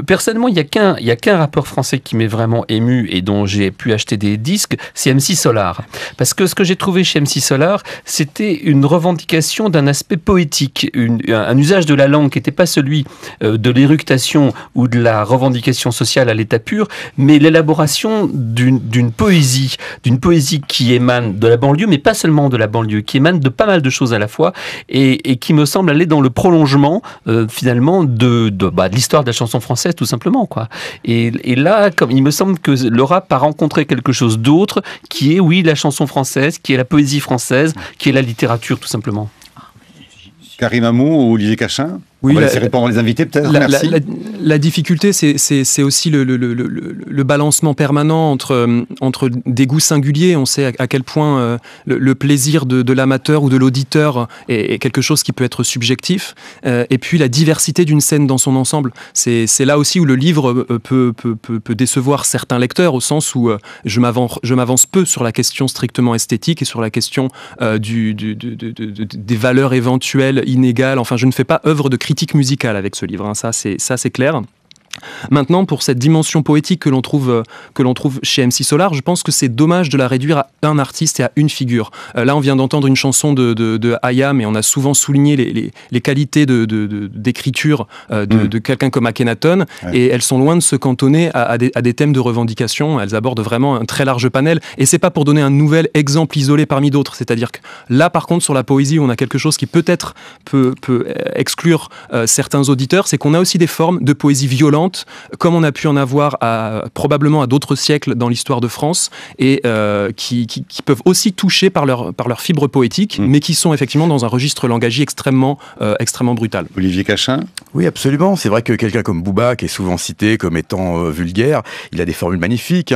Personnellement, il y a qu'un rappeur français qui m'est vraiment ému et dont j'ai pu acheter des disques, c'est MC Solar. Parce que ce que j'ai trouvé chez MC Solar, c'était une revendication d'un aspect poétique, un usage de la langue qui n'était pas celui de l'éructation ou de la revendication sociale à l'état pur, mais l'élaboration d'une poésie qui émane de la banlieue, mais pas seulement de la banlieue, qui émane de pas mal de choses à la fois, et qui me semble aller dans le prolongement finalement de l'histoire de la chanson française, tout simplement, quoi. Et là, comme il me semble que le rap a rencontré quelque chose d'autre, qui est, oui, la chanson française, qui est la poésie française, qui est la littérature, tout simplement. Karim Amou ou Olivier Cachin ? Oui, on va laisser répondre les invités peut-être. Merci. La difficulté, c'est aussi le balancement permanent entre des goûts singuliers. On sait à quel point le plaisir de l'amateur ou de l'auditeur est quelque chose qui peut être subjectif. Et puis la diversité d'une scène dans son ensemble. C'est là aussi où le livre peut décevoir certains lecteurs, au sens où je m'avance peu sur la question strictement esthétique et sur la question des valeurs éventuelles inégales. Enfin, je ne fais pas œuvre de critique musicale avec ce livre, hein. Ça c'est clair. Maintenant, pour cette dimension poétique que l'on trouve chez MC Solar, je pense que c'est dommage de la réduire à un artiste et à une figure. Là, on vient d'entendre une chanson de Hayam, et on a souvent souligné les qualités d'écriture de quelqu'un comme Akhenaton, et elles sont loin de se cantonner à des thèmes de revendication. Elles abordent vraiment un très large panel, et c'est pas pour donner un nouvel exemple isolé parmi d'autres. C'est-à-dire que là, par contre, sur la poésie, on a quelque chose qui peut-être peut exclure certains auditeurs, c'est qu'on a aussi des formes de poésie violente, comme on a pu en avoir probablement à d'autres siècles dans l'histoire de France, et qui peuvent aussi toucher par leur fibre poétique, mais qui sont effectivement dans un registre langagier extrêmement brutal. Olivier Cachin ? Oui, absolument. C'est vrai que quelqu'un comme Booba, qui est souvent cité comme étant vulgaire, il a des formules magnifiques.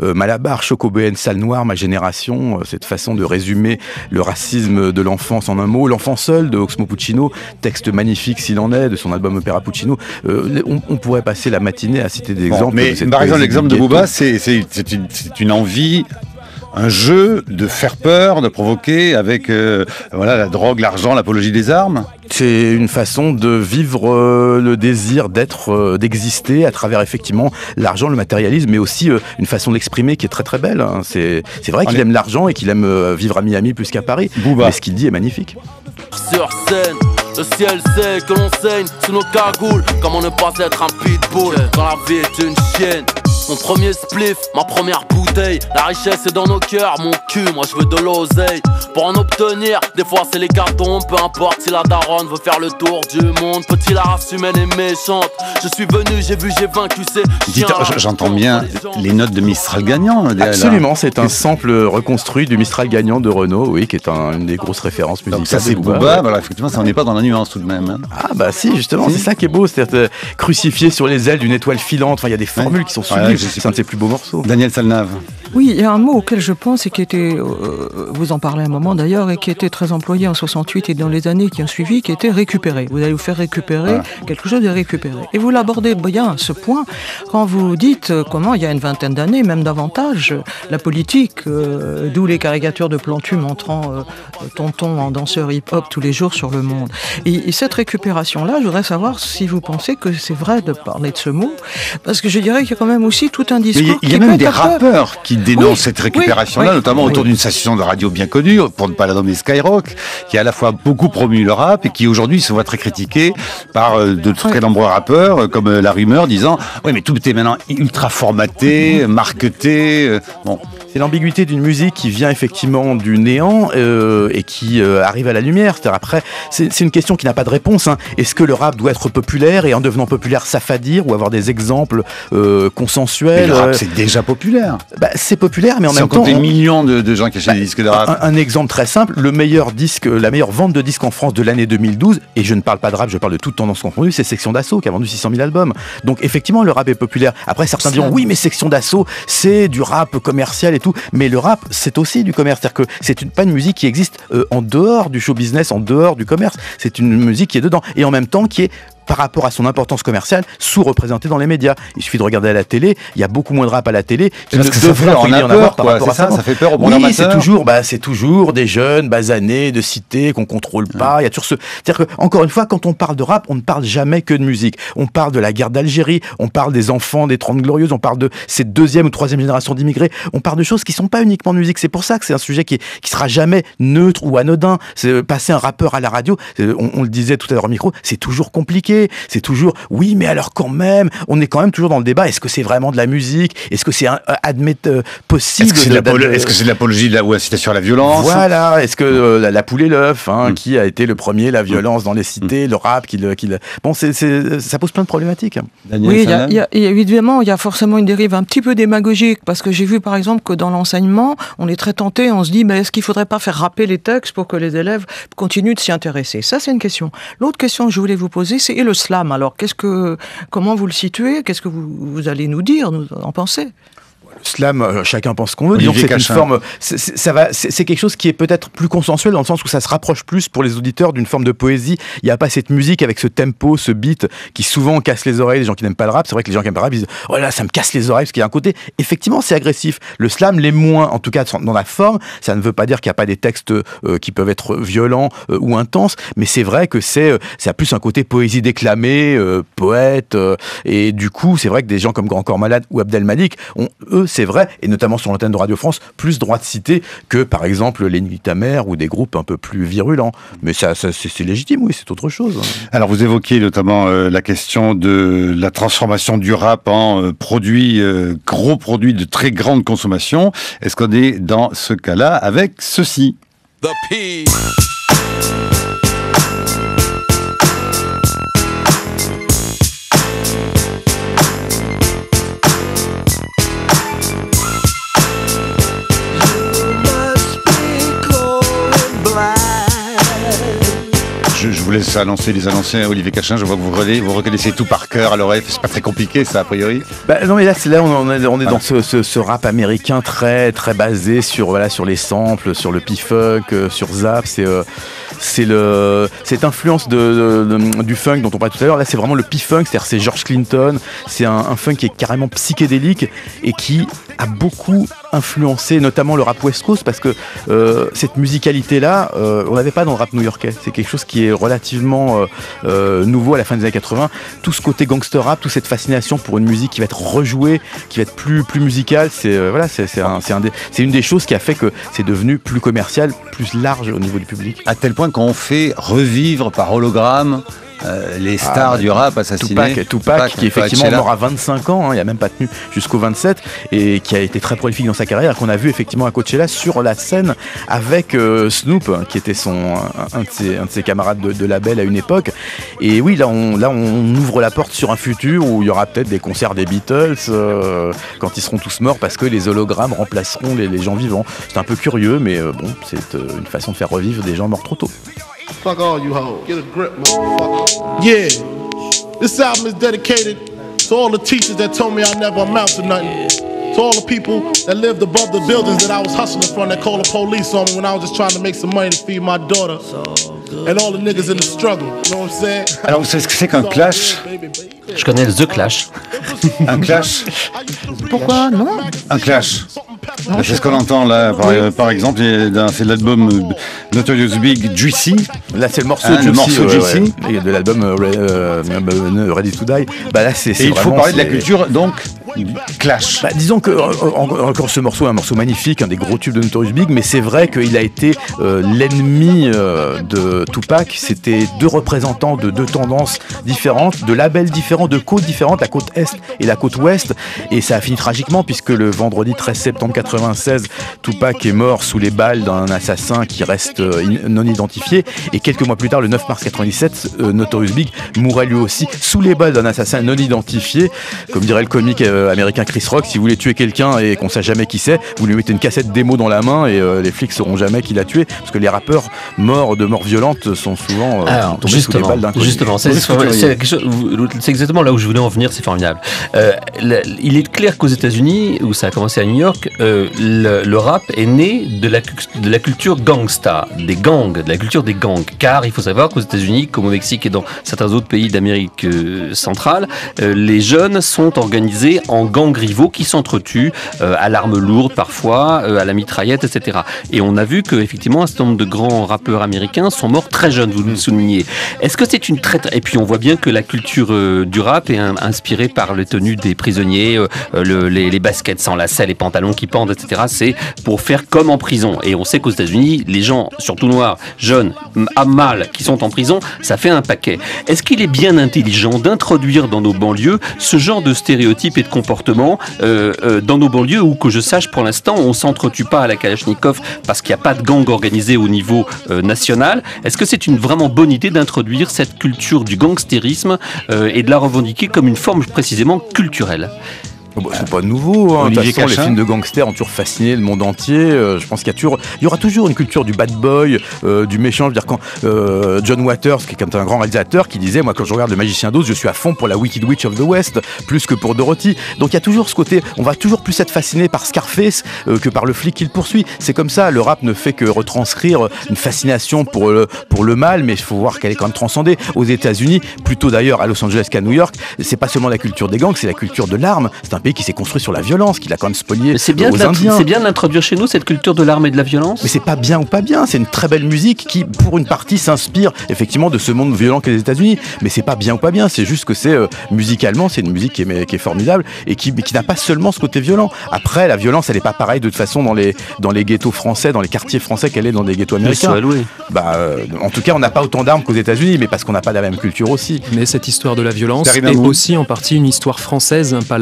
Malabar, Chocobéenne, Salle Noire, Ma Génération, cette façon de résumer le racisme de l'enfance en un mot. L'enfant seul de Oxmo Puccino, texte magnifique s'il en est, de son album Opéra Puccino. On pourrait passer la matinée à citer des exemples. Mais par exemple, l'exemple de Booba, c'est une envie un jeu de faire peur, de provoquer avec la drogue, l'argent, l'apologie des armes. C'est une façon de vivre le désir d'être, d'exister à travers effectivement l'argent, le matérialisme, mais aussi une façon d'exprimer qui est très très belle. Hein. C'est vrai qu'il aime l'argent et qu'il aime vivre à Miami plus qu'à Paris. Booba. Mais ce qu'il dit est magnifique. Sur scène, le ciel sait que l'on saigne sous nos cagoules. Comment ne pas être un pitbull quand la vie est une chienne. Mon premier spliff, ma première bouteille. La richesse est dans nos cœurs, mon cul, moi je veux de l'oseille. Pour en obtenir, des fois c'est les cartons. Peu importe si la daronne veut faire le tour du monde. Petit, la race humaine est méchante. Je suis venu, j'ai vu, j'ai vaincu, c'est J'entends bien les notes de Mistral gagnant. Absolument, c'est un sample reconstruit du Mistral gagnant de Renaud, oui, qui est une des grosses références musicales. Donc ça c'est Booba, voilà, effectivement ça n'est pas dans la nuance tout de même. Hein. Ah bah si, justement, c'est ça qui est beau, c'est-à-dire crucifié sur les ailes d'une étoile filante. Enfin, il y a des formules qui sont sublimes. C'est un de ses plus beaux morceaux. Daniel Salnave. Oui, il y a un mot auquel je pense et qui était, vous en parlez un moment d'ailleurs, et qui était très employé en 68 et dans les années qui ont suivi, qui était récupérer. Vous allez vous faire récupérer quelque chose de récupérer. Et vous l'abordez bien, ce point, quand vous dites comment, il y a une vingtaine d'années, même davantage, la politique, d'où les caricatures de Plantu montrant Tonton en danseur hip-hop tous les jours sur le monde. Et cette récupération-là, je voudrais savoir si vous pensez que c'est vrai de parler de ce mot, parce que je dirais qu'il y a quand même aussi tout un discours. Il y a même des rappeurs qui dénoncent cette récupération-là, notamment autour d'une station de radio bien connue, pour ne pas la nommer Skyrock, qui a à la fois beaucoup promu le rap et qui aujourd'hui se voit très critiqué par de très nombreux rappeurs, comme La Rumeur, disant « Oui, mais tout est maintenant ultra formaté, marketé. » Bon. C'est l'ambiguïté d'une musique qui vient effectivement du néant et qui arrive à la lumière. C'est-à-dire après, c'est une question qui n'a pas de réponse. Hein. Est-ce que le rap doit être populaire et en devenant populaire s'affadir ou avoir des exemples consensuels? Mais le rap, c'est déjà populaire. Bah, c'est populaire, mais en même temps... des millions de gens qui achètent des disques de rap. Un exemple très simple, la meilleure vente de disques en France de l'année 2012, et je ne parle pas de rap, je parle de toute tendance confondue, c'est Section d'Assaut qui a vendu 600 000 albums. Donc effectivement, le rap est populaire. Après, certains diront, oui, mais Section d'Assaut, c'est du rap commercial et tout. Mais le rap, c'est aussi du commerce. C'est-à-dire que c'est pas une musique qui existe en dehors du show business, en dehors du commerce. C'est une musique qui est dedans. Et en même temps, qui est, par rapport à son importance commerciale, sous-représentée dans les médias. Il suffit de regarder à la télé, il y a beaucoup moins de rap à la télé. Parce que ça fait peur, ça fait peur au bon amateur. C'est toujours des jeunes basanés de cité qu'on contrôle pas. Il y a toujours c'est-à-dire que, encore une fois, quand on parle de rap, on ne parle jamais que de musique. On parle de la guerre d'Algérie, on parle des enfants des 30 Glorieuses, on parle de cette deuxième ou troisième génération d'immigrés. On parle de choses qui sont pas uniquement de musique. C'est pour ça que c'est un sujet qui sera jamais neutre ou anodin. C'est passer un rappeur à la radio, on le disait tout à l'heure au micro, c'est toujours compliqué. C'est toujours, oui, mais alors quand même, on est quand même toujours dans le débat. Est-ce que c'est vraiment de la musique? Est-ce que c'est possible? Est-ce que c'est de l'apologie ou incitation à la violence? Voilà. Est-ce que la poule et l'œuf, qui a été le premier, la violence dans les cités, le rap, bon, ça pose plein de problématiques. Oui, évidemment, il y a forcément une dérive un petit peu démagogique, parce que j'ai vu par exemple que dans l'enseignement, on est très tenté, on se dit, mais est-ce qu'il ne faudrait pas faire rapper les textes pour que les élèves continuent de s'y intéresser? Ça, c'est une question. L'autre question que je voulais vous poser, c'est le slam. Alors, comment vous le situez? Qu'est-ce que vous allez nous dire, nous en penser? Le slam, chacun pense ce qu'on veut. Disons que c'est une forme, c'est quelque chose qui est peut-être plus consensuel dans le sens où ça se rapproche plus pour les auditeurs d'une forme de poésie. Il n'y a pas cette musique avec ce tempo, ce beat qui souvent casse les oreilles des gens qui n'aiment pas le rap. C'est vrai que les gens qui n'aiment pas le rap, ils disent « Oh là, ça me casse les oreilles » parce qu'il y a un côté, effectivement, c'est agressif. Le slam l'est moins, en tout cas dans la forme. Ça ne veut pas dire qu'il n'y a pas des textes qui peuvent être violents ou intenses, mais c'est vrai que ça a plus un côté poésie déclamée, poète, et du coup, c'est vrai que des gens comme Grand Corps Malade ou Abdelmalik ont, eux, c'est vrai, et notamment sur l'antenne de Radio France, plus droit de citer que, par exemple, les Nuits ta mère ou des groupes un peu plus virulents. Mais ça c'est légitime, oui, c'est autre chose. Alors, vous évoquiez notamment la question de la transformation du rap en gros produit de très grande consommation. Est-ce qu'on est dans ce cas-là avec ceci? The P. Je vous laisse les annoncer, Olivier Cachin. Je vois que vous reconnaissez tout par cœur à l'oreille. C'est pas très compliqué, ça, a priori. Non, mais là, on est dans ce rap américain très, très basé sur les samples, sur le P-Funk, sur Zap. cette influence du funk dont on parlait tout à l'heure. Là, c'est vraiment le P-funk, c'est-à-dire c'est George Clinton, c'est un funk qui est carrément psychédélique et qui a beaucoup influencé notamment le rap West Coast, parce que cette musicalité-là, on n'avait pas dans le rap new-yorkais. C'est quelque chose qui est relativement nouveau à la fin des années 80. Tout ce côté gangster rap, toute cette fascination pour une musique qui va être rejouée, qui va être plus musicale, c'est une des choses qui a fait que c'est devenu plus commercial, plus large au niveau du public. À tel point qu'on fait revivre par hologramme les stars du rap assassinées. Tupac qui est effectivement mort à 25 ans, il n'a même pas tenu jusqu'au 27, et qui a été très prolifique dans sa carrière, qu'on a vu effectivement à Coachella sur la scène avec Snoop, qui était un de ses camarades de label à une époque. Et oui, là on ouvre la porte sur un futur où il y aura peut-être des concerts des Beatles quand ils seront tous morts, parce que les hologrammes remplaceront les gens vivants. C'est un peu curieux, mais bon, c'est une façon de faire revivre des gens morts trop tôt. Fuck all you hoes. Get a grip, motherfucker. Yeah. This album is dedicated to all the teachers that told me I never amount to nothing. To all the people that lived above the buildings that I was hustling from, that called the police on me when I was just trying to make some money to feed my daughter. And all the niggas in the struggle. You know what I'm saying? Alors, vous savez ce que c'est qu'un clash? Je connais The Clash. Un clash? Pourquoi non? Un clash. C'est ce qu'on entend là, par exemple, c'est l'album Notorious Big Juicy. Là, c'est le morceau Juicy de l'album Ready to Die. Bah là, c'est il faut parler de la culture, donc clash. Bah, disons que encore ce morceau est un morceau magnifique, un des gros tubes de Notorious Big, mais c'est vrai qu'il a été l'ennemi de Tupac. C'était deux représentants de deux tendances différentes, de labels différents, de côtes différentes, la côte Est et la côte Ouest, et ça a fini tragiquement puisque le vendredi 13 septembre 96, Tupac est mort sous les balles d'un assassin qui reste non identifié, et quelques mois plus tard, le 9 mars 97, Notorious Big mourrait lui aussi sous les balles d'un assassin non identifié. Comme dirait le comique américain Chris Rock, si vous voulez tuer quelqu'un et qu'on ne sait jamais qui c'est, vous lui mettez une cassette démo dans la main et les flics ne sauront jamais qui l'a tué, parce que les rappeurs morts de mort violente sont souvent tombés sous les balles d'un comique. Justement, c'est exactement là où je voulais en venir, c'est formidable. Il est clair qu'aux États-Unis, où ça a commencé à New York, le rap est né de la culture gangsta, des gangs, de la culture des gangs. Car il faut savoir qu'aux États-Unis, comme au Mexique et dans certains autres pays d'Amérique centrale, les jeunes sont organisés en gangs rivaux qui s'entretuent à l'arme lourde parfois, à la mitraillette, etc. Et on a vu qu'effectivement un certain nombre de grands rappeurs américains sont morts très jeunes, vous le soulignez. Est-ce que c'est une traite? Et puis on voit bien que la culture du rap est inspirée par les tenues des prisonniers, les baskets sans lacets, les pantalons qui pendent, etc. C'est pour faire comme en prison. Et on sait qu'aux États-Unis, les gens, surtout noirs, jeunes, à mal, qui sont en prison, ça fait un paquet. Est-ce qu'il est bien intelligent d'introduire dans nos banlieues ce genre de stéréotypes et de comportements dans nos banlieues où, que je sache, pour l'instant, on s'entretue pas à la Kalachnikov parce qu'il n'y a pas de gang organisé au niveau national? Est-ce que c'est une vraiment bonne idée d'introduire cette culture du gangstérisme et de la revendiquer comme une forme précisément culturelle? C'est pas nouveau, hein. De toute façon, les films de gangsters ont toujours fasciné le monde entier. Je pense qu'il y aura toujours une culture du bad boy, du méchant. Je veux dire, quand John Waters, qui est un grand réalisateur, qui disait, moi quand je regarde Le Magicien d'Oz, je suis à fond pour la Wicked Witch of the West, plus que pour Dorothy. Donc il y a toujours ce côté, on va toujours plus être fasciné par Scarface que par le flic qui le poursuit. C'est comme ça, le rap ne fait que retranscrire une fascination pour le mal, mais il faut voir qu'elle est quand même transcendée. Aux États-Unis, plutôt d'ailleurs à Los Angeles qu'à New York, c'est pas seulement la culture des gangs, c'est la culture de l'arme. C'est un pays qui s'est construit sur la violence, qui l'a quand même spolié aux Indiens. C'est bien d'introduire chez nous cette culture de l'arme et de la violence. Mais c'est pas bien ou pas bien, c'est une très belle musique qui, pour une partie, s'inspire effectivement de ce monde violent qu'est les États-Unis. Mais c'est pas bien ou pas bien, c'est juste que c'est musicalement, c'est une musique qui est formidable et qui n'a pas seulement ce côté violent. Après, la violence, elle est pas pareille de toute façon dans les ghettos français, dans les quartiers français qu'elle est dans des ghettos américains. En tout cas, on n'a pas autant d'armes qu'aux États-Unis, mais parce qu'on n'a pas la même culture aussi. Mais cette histoire de la violence est aussi en partie une histoire française, pas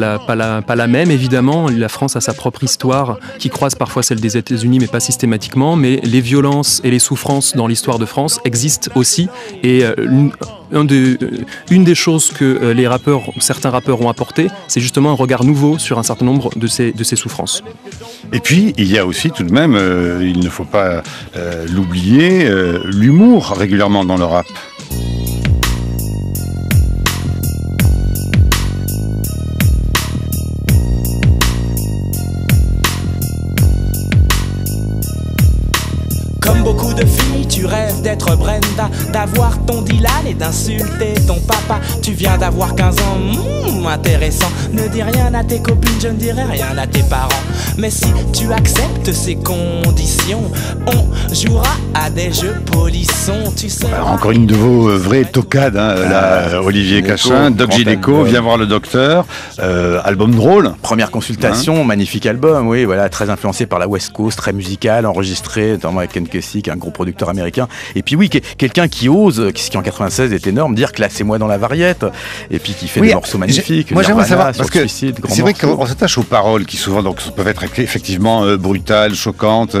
la même, évidemment. La France a sa propre histoire qui croise parfois celle des États-Unis, mais pas systématiquement. Mais les violences et les souffrances dans l'histoire de France existent aussi. Et une des choses que certains rappeurs ont apporté, c'est justement un regard nouveau sur un certain nombre de ces souffrances. Et puis, il y a aussi tout de même, il ne faut pas l'oublier, l'humour régulièrement dans le rap. Comme beaucoup de filles Hey, tu rêves d'être Brenda, d'avoir ton Dylan et d'insulter ton papa. Tu viens d'avoir 15 ans, intéressant. Ne dis rien à tes copines, je ne dirai rien à tes parents. Mais si tu acceptes ces conditions, on jouera à des jeux polissons, tu sais. Alors, encore une de vos vraies tocades, hein, là, Olivier Cachin, Doc Gineco, Viens voir le docteur, album drôle. Première consultation, magnifique album, oui, voilà, très influencé par la West Coast, très musical, enregistré, notamment avec Ken Kesey, un gros producteur américain. Et puis oui, quelqu'un qui ose, qui en 96 est énorme, dire classez-moi dans la variette, et puis qui fait des morceaux magnifiques. Moi j'aimerais savoir, parce que c'est vrai qu'on s'attache aux paroles qui souvent donc, peuvent être effectivement brutales, choquantes,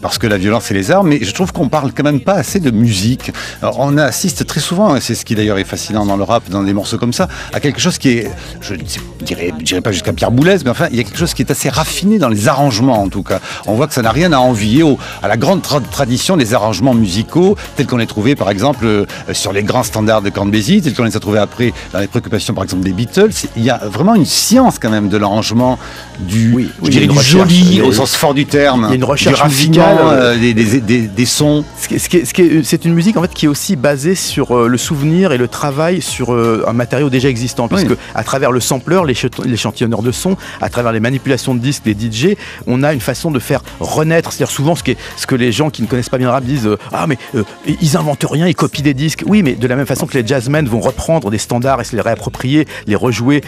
parce que la violence et les armes, mais je trouve qu'on parle quand même pas assez de musique. Alors, on assiste très souvent, et c'est ce qui d'ailleurs est fascinant dans le rap, dans des morceaux comme ça, à quelque chose qui est, je dirais pas jusqu'à Pierre Boulez, mais enfin il y a quelque chose qui est assez raffiné dans les arrangements en tout cas. On voit que ça n'a rien à envier à la grande tradition des arrangements musicaux tels qu'on les trouvait par exemple sur les grands standards de Count Basie, tels qu'on les a trouvés après dans les préoccupations par exemple des Beatles. Il y a vraiment une science quand même de l'arrangement du joli au sens fort du terme. Il y a une recherche du raffinement des sons. C'est une musique en fait qui est aussi basée sur le souvenir et le travail sur un matériau déjà existant, puisque à travers le sampleur, l'échantillonneur de son, à travers les manipulations de disques des DJ, on a une façon de faire renaître. C'est-à-dire souvent ce que les gens qui ne connaissent pas bien le rap disent ils inventent rien, ils copient des disques. Oui, mais de la même façon que les jazzmen vont reprendre des standards et se les réapproprier, les rejouer,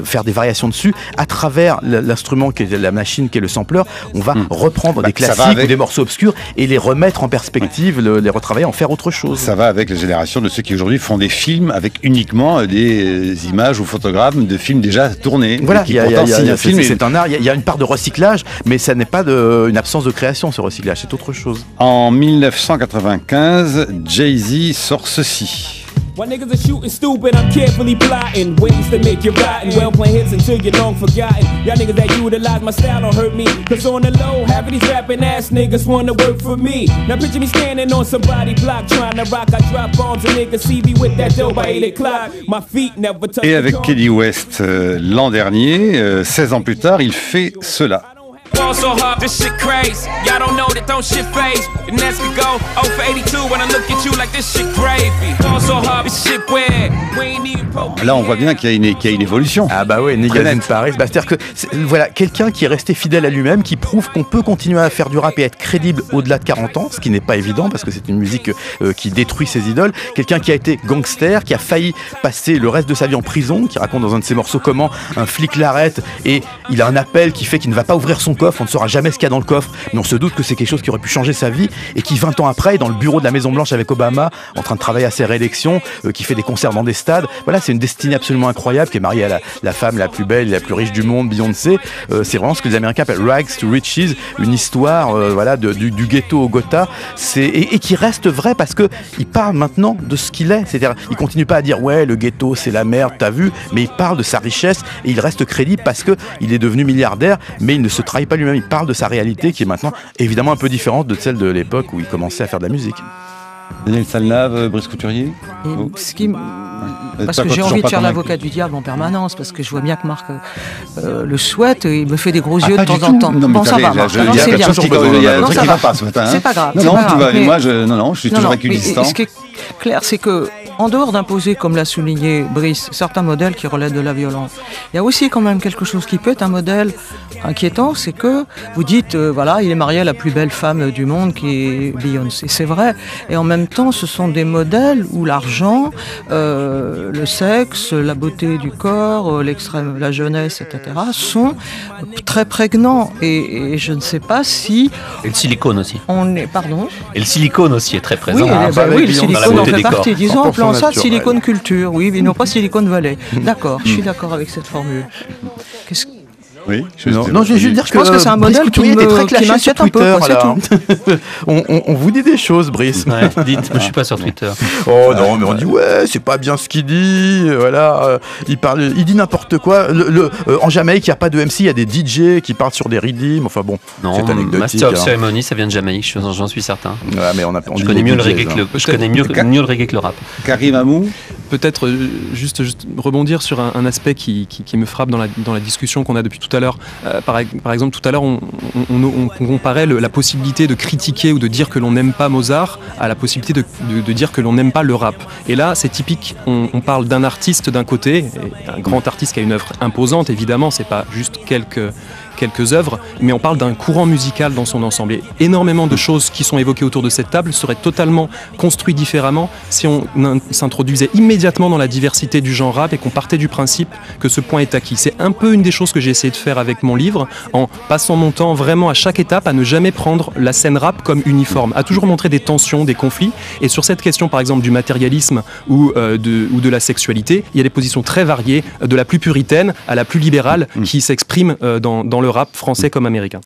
faire des variations dessus, à travers l'instrument qui est la machine, qui est le sampleur, on va reprendre des classiques ou des morceaux obscurs et les remettre en perspective, les retravailler, en faire autre chose. Ça va avec la génération de ceux qui aujourd'hui font des films avec uniquement des images ou photogrammes de films déjà tournés. Voilà, c'est un art, il y a une part de recyclage, mais ça n'est pas une absence de création, ce recyclage, c'est autre chose. En 1995, Jay-Z sort ceci. While niggas are shooting stupid, I'm carefully plotting ways to make you rotten. Well playing hits until you're long forgotten. Y'all niggas that utilize my style don't hurt me. Cause on the low, half of these rapping ass niggas wanna work for me. Now picture me standing on somebody block trying to rock. I drop bombs and niggas see me with that dough by 8 o'clock. My feet never touch. Et avec Kanye West l'an dernier, 16 ans plus tard, il fait cela. Fall so hard, this shit crazy. Y'all don't know that don't shit phase. The next could go 0 for 82 when I look at you like this shit gravy. Fall so hard, this shit weird. We ain't even poke. Là, on voit bien qu'il y a une évolution. Ah bah ouais, Niggas in Paris. C'est-à-dire que voilà, quelqu'un qui est resté fidèle à lui-même, qui prouve qu'on peut continuer à faire du rap et être crédible au-delà de 40 ans, ce qui n'est pas évident parce que c'est une musique qui détruit ses idoles. Quelqu'un qui a été gangster, qui a failli passer le reste de sa vie en prison, qui raconte dans un de ses morceaux comment un flic l'arrête et il a un appel qui fait qu'il ne va pas ouvrir son coffre, on ne saura jamais ce qu'il y a dans le coffre, mais on se doute que c'est quelque chose qui aurait pu changer sa vie et qui 20 ans après est dans le bureau de la Maison Blanche avec Obama en train de travailler à ses réélections, qui fait des concerts dans des stades. Voilà, c'est une destinée absolument incroyable, qui est mariée à la femme la plus belle et la plus riche du monde, Beyoncé. C'est vraiment ce que les Américains appellent Rags to Riches, une histoire voilà, du ghetto au Gotha, et qui reste vrai parce que il parle maintenant de ce qu'il est, c'est-à-dire il continue pas à dire ouais le ghetto c'est la merde, t'as vu, mais il parle de sa richesse et il reste crédible parce que il est devenu milliardaire, mais il ne se trahit pas lui-même, il parle de sa réalité qui est maintenant évidemment un peu différente de celle de l'époque où il commençait à faire de la musique. Daniel Salnave, Brice Couturier. Parce que j'ai envie de faire l'avocat du diable en permanence, parce que je vois bien que Marc le souhaite, et il me fait des gros yeux de temps en temps. Bon, ça va, Marc, c'est bien. C'est pas grave. Non, je suis toujours équidistant. Ce qui est clair, c'est que en dehors d'imposer, comme l'a souligné Brice, certains modèles qui relèvent de la violence, il y a aussi quand même quelque chose qui peut être un modèle inquiétant, c'est que vous dites, voilà, il est marié à la plus belle femme du monde qui est Beyoncé. C'est vrai. Et en même temps, ce sont des modèles où l'argent, le sexe, la beauté du corps, l'extrême, la jeunesse, etc., sont très prégnants. Et je ne sais pas si... Et le silicone aussi. Pardon ? Et le silicone aussi est très présent. Oui, le silicone en fait partie. Disons, appelons ça silicone culture. Oui, mais non pas silicone valley. D'accord, je suis d'accord avec cette formule. Oui, je vais juste dire que je pense que c'est un modèle qui m'inquiète un peu. On vous dit des choses, Brice. Ouais, dites, je suis pas sur Twitter. Oh non, mais on dit ouais, c'est pas bien ce qu'il dit. Voilà, il dit n'importe quoi. En Jamaïque, il y a pas de MC, il y a des DJ qui parlent sur des rythmes. Enfin bon, c'est anecdotique. Master of Ceremony, ça vient de Jamaïque, j'en suis certain. Ouais, mais je connais mieux le reggae que le rap. Karim Amou. peut-être juste rebondir sur un aspect qui me frappe dans la discussion qu'on a depuis tout à l'heure. Par exemple, tout à l'heure, on comparait la possibilité de critiquer ou de dire que l'on n'aime pas Mozart à la possibilité de dire que l'on n'aime pas le rap. Et là, c'est typique, on parle d'un artiste d'un côté, un grand artiste qui a une œuvre imposante, évidemment, c'est pas juste quelques œuvres, mais on parle d'un courant musical dans son ensemble. Et énormément de choses qui sont évoquées autour de cette table seraient totalement construites différemment si on s'introduisait immédiatement dans la diversité du genre rap et qu'on partait du principe que ce point est acquis. C'est un peu une des choses que j'ai essayé de faire avec mon livre, en passant mon temps vraiment à chaque étape à ne jamais prendre la scène rap comme uniforme, à toujours montrer des tensions, des conflits. Et sur cette question, par exemple, du matérialisme ou de la sexualité, il y a des positions très variées, de la plus puritaine à la plus libérale, qui s'expriment dans le rap français comme américain.